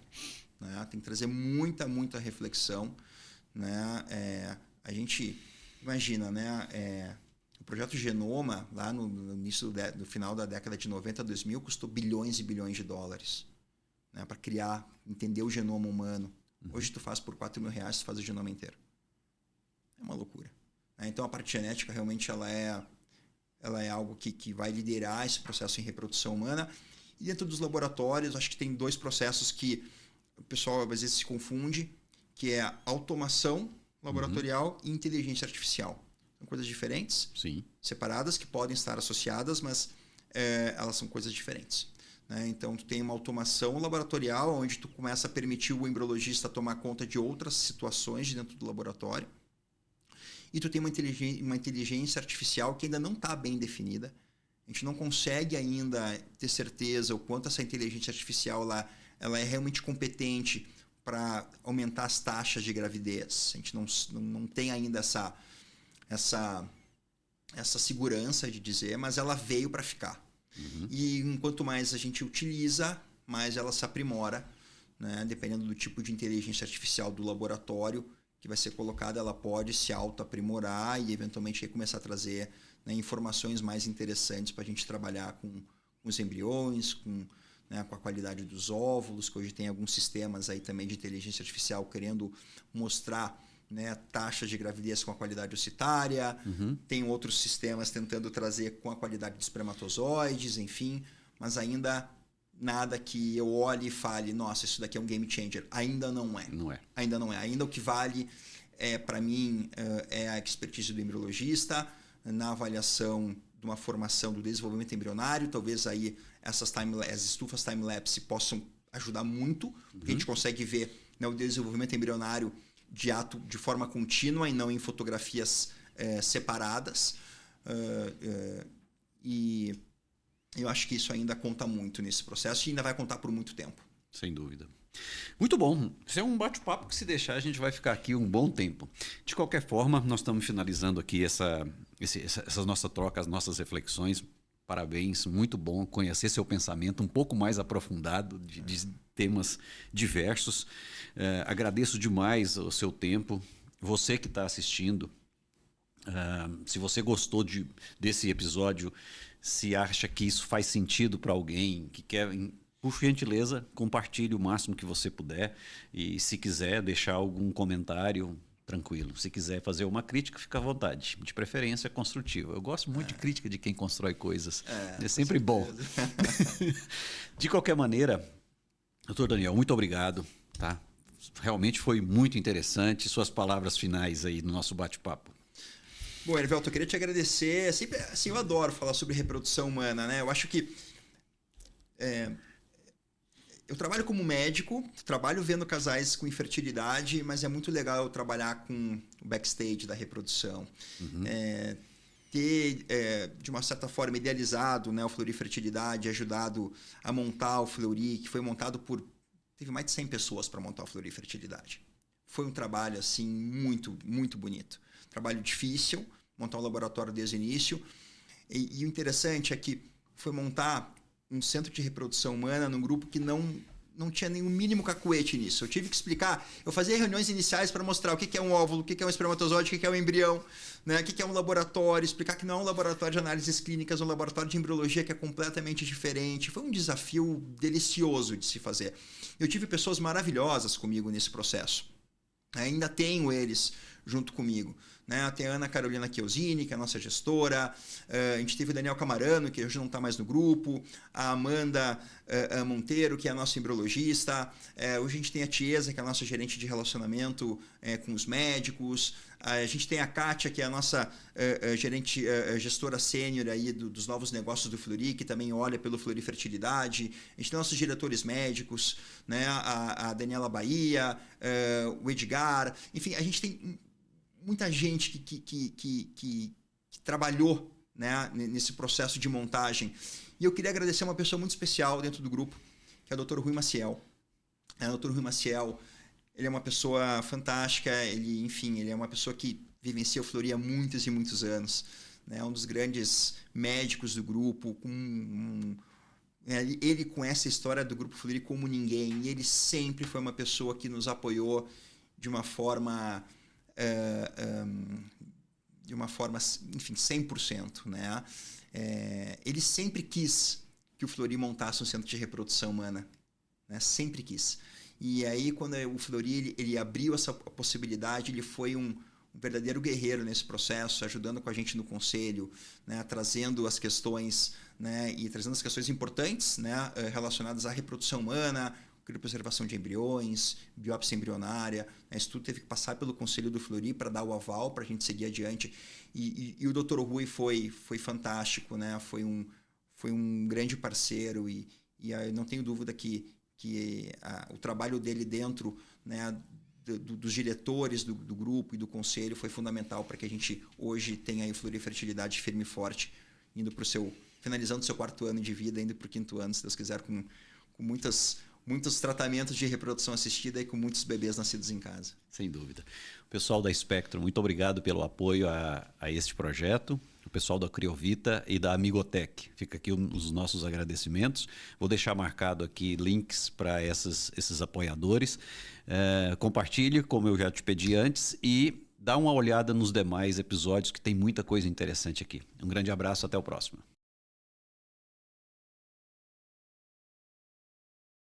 Né? Tem que trazer muita reflexão. Né? A gente imagina, né? O projeto Genoma, lá no início do final da década de 90 a 2000, custou bilhões e bilhões de dólares, né? Para criar, entender o genoma humano. Hoje tu faz por R$4.000, tu faz o genoma inteiro. É uma loucura. Então a parte genética realmente ela é algo que vai liderar esse processo em reprodução humana. E dentro dos laboratórios, acho que tem 2 processos que o pessoal às vezes se confunde, que é a automação laboratorial e inteligência artificial. São coisas diferentes, Sim. separadas, que podem estar associadas, mas elas são coisas diferentes. né? Então, tu tem uma automação laboratorial, onde tu começa a permitir o embriologista tomar conta de outras situações dentro do laboratório. E tu tem uma inteligência artificial que ainda não está bem definida. A gente não consegue ainda ter certeza o quanto essa inteligência artificial ela é realmente competente para aumentar as taxas de gravidez. A gente não tem ainda essa segurança de dizer, mas ela veio para ficar. E enquanto mais a gente utiliza, mais ela se aprimora, né? Dependendo do tipo de inteligência artificial do laboratório que vai ser colocada, ela pode se auto-aprimorar e eventualmente começar a trazer, né, informações mais interessantes para a gente trabalhar com os embriões, com a qualidade dos óvulos, que hoje tem alguns sistemas aí também de inteligência artificial querendo mostrar, né, taxas de gravidez com a qualidade ocitária. Tem outros sistemas tentando trazer com a qualidade dos espermatozoides, enfim, mas ainda nada que eu olhe e fale, nossa, isso daqui é um game changer. Ainda não é. Não é. Ainda não é. Ainda o que vale, para mim, é a expertise do embriologista na avaliação de uma formação do desenvolvimento embrionário. Talvez aí as estufas time-lapse possam ajudar muito, porque a gente consegue ver, né, o desenvolvimento embrionário de forma contínua e não em fotografias separadas. E eu acho que isso ainda conta muito nesse processo e ainda vai contar por muito tempo. Sem dúvida. Muito bom. Isso é um bate-papo que, se deixar, a gente vai ficar aqui um bom tempo. De qualquer forma, nós estamos finalizando aqui essa nossa troca, as nossas reflexões. Parabéns, muito bom conhecer seu pensamento um pouco mais aprofundado de temas diversos. Agradeço demais o seu tempo. Você que está assistindo, se você gostou desse episódio, se acha que isso faz sentido para alguém que quer, por gentileza, compartilhe o máximo que você puder. E se quiser deixar algum comentário, tranquilo. Se quiser fazer uma crítica, fica à vontade. De preferência construtiva. Eu gosto muito de crítica de quem constrói coisas. É sempre bom. De qualquer maneira, doutor Daniel, muito obrigado. Tá? Realmente foi muito interessante. Suas palavras finais aí no nosso bate-papo. Bom, Erivelto, eu queria te agradecer. Sempre, assim, eu adoro falar sobre reprodução humana, né? Eu acho que eu trabalho como médico, trabalho vendo casais com infertilidade, mas é muito legal eu trabalhar com o backstage da reprodução. Ter, de uma certa forma, idealizado, né, o Fleury Fertilidade, ajudado a montar o Fleury, que foi montado teve mais de 100 pessoas para montar o Fleury Fertilidade. Foi um trabalho, assim, muito, muito bonito. Trabalho difícil, montar um laboratório desde o início. E o interessante é que foi montar um centro de reprodução humana num grupo que não tinha nenhum mínimo cacuete nisso. Eu tive que explicar, eu fazia reuniões iniciais para mostrar o que é um óvulo, o que é um espermatozoide, o que é um embrião, né? O que é um laboratório, explicar que não é um laboratório de análises clínicas, é um laboratório de embriologia que é completamente diferente. Foi um desafio delicioso de se fazer. Eu tive pessoas maravilhosas comigo nesse processo. Ainda tenho eles junto comigo, né? Tem a Ana Carolina Chiosini, que é a nossa gestora. A gente teve o Daniel Camarano, que hoje não está mais no grupo. A Amanda Monteiro, que é a nossa embriologista. Hoje a gente tem a Tiesa, que é a nossa gerente de relacionamento com os médicos. A gente tem a Kátia, que é a nossa gestora sênior aí dos novos negócios do Fleury, que também olha pelo Fleury Fertilidade. A gente tem nossos diretores médicos, né? A Daniela Bahia, o Edgar. Enfim, a gente tem muita gente que trabalhou, né, nesse processo de montagem. E eu queria agradecer uma pessoa muito especial dentro do grupo, que é o Dr. Rui Maciel. O Dr. Rui Maciel, ele é uma pessoa fantástica, ele é uma pessoa que vivencia o Fleury há muitos e muitos anos. Né? Um dos grandes médicos do grupo, ele conhece a história do Grupo Fleury como ninguém, e ele sempre foi uma pessoa que nos apoiou de uma forma... enfim, 100%, né? Ele sempre quis que o Fleury montasse um centro de reprodução humana, né? Sempre quis. E aí, quando o Fleury ele abriu essa possibilidade, ele foi um verdadeiro guerreiro nesse processo, ajudando com a gente no conselho, né? Trazendo as questões, né? E trazendo as questões importantes, né? Relacionadas à reprodução humana, criopreservação de embriões, biópsia embrionária. Né? Isso tudo teve que passar pelo conselho do Fleury para dar o aval para a gente seguir adiante. E o Dr. Rui foi fantástico, né? Foi um grande parceiro e e eu não tenho dúvida que o trabalho dele dentro, né, dos diretores do grupo e do conselho foi fundamental para que a gente hoje tenha aí o Fleury Fertilidade firme e forte, indo para finalizando o seu 4º ano de vida, indo para o 5º ano, se Deus quiser, com muitos tratamentos de reprodução assistida e com muitos bebês nascidos em casa. Sem dúvida. O pessoal da Spectrum, muito obrigado pelo apoio a este projeto. O pessoal da Criovita e da Amigotech. Fica aqui os nossos agradecimentos. Vou deixar marcado aqui links para esses apoiadores. Compartilhe, como eu já te pedi antes, e dá uma olhada nos demais episódios, que tem muita coisa interessante aqui. Um grande abraço, até o próximo.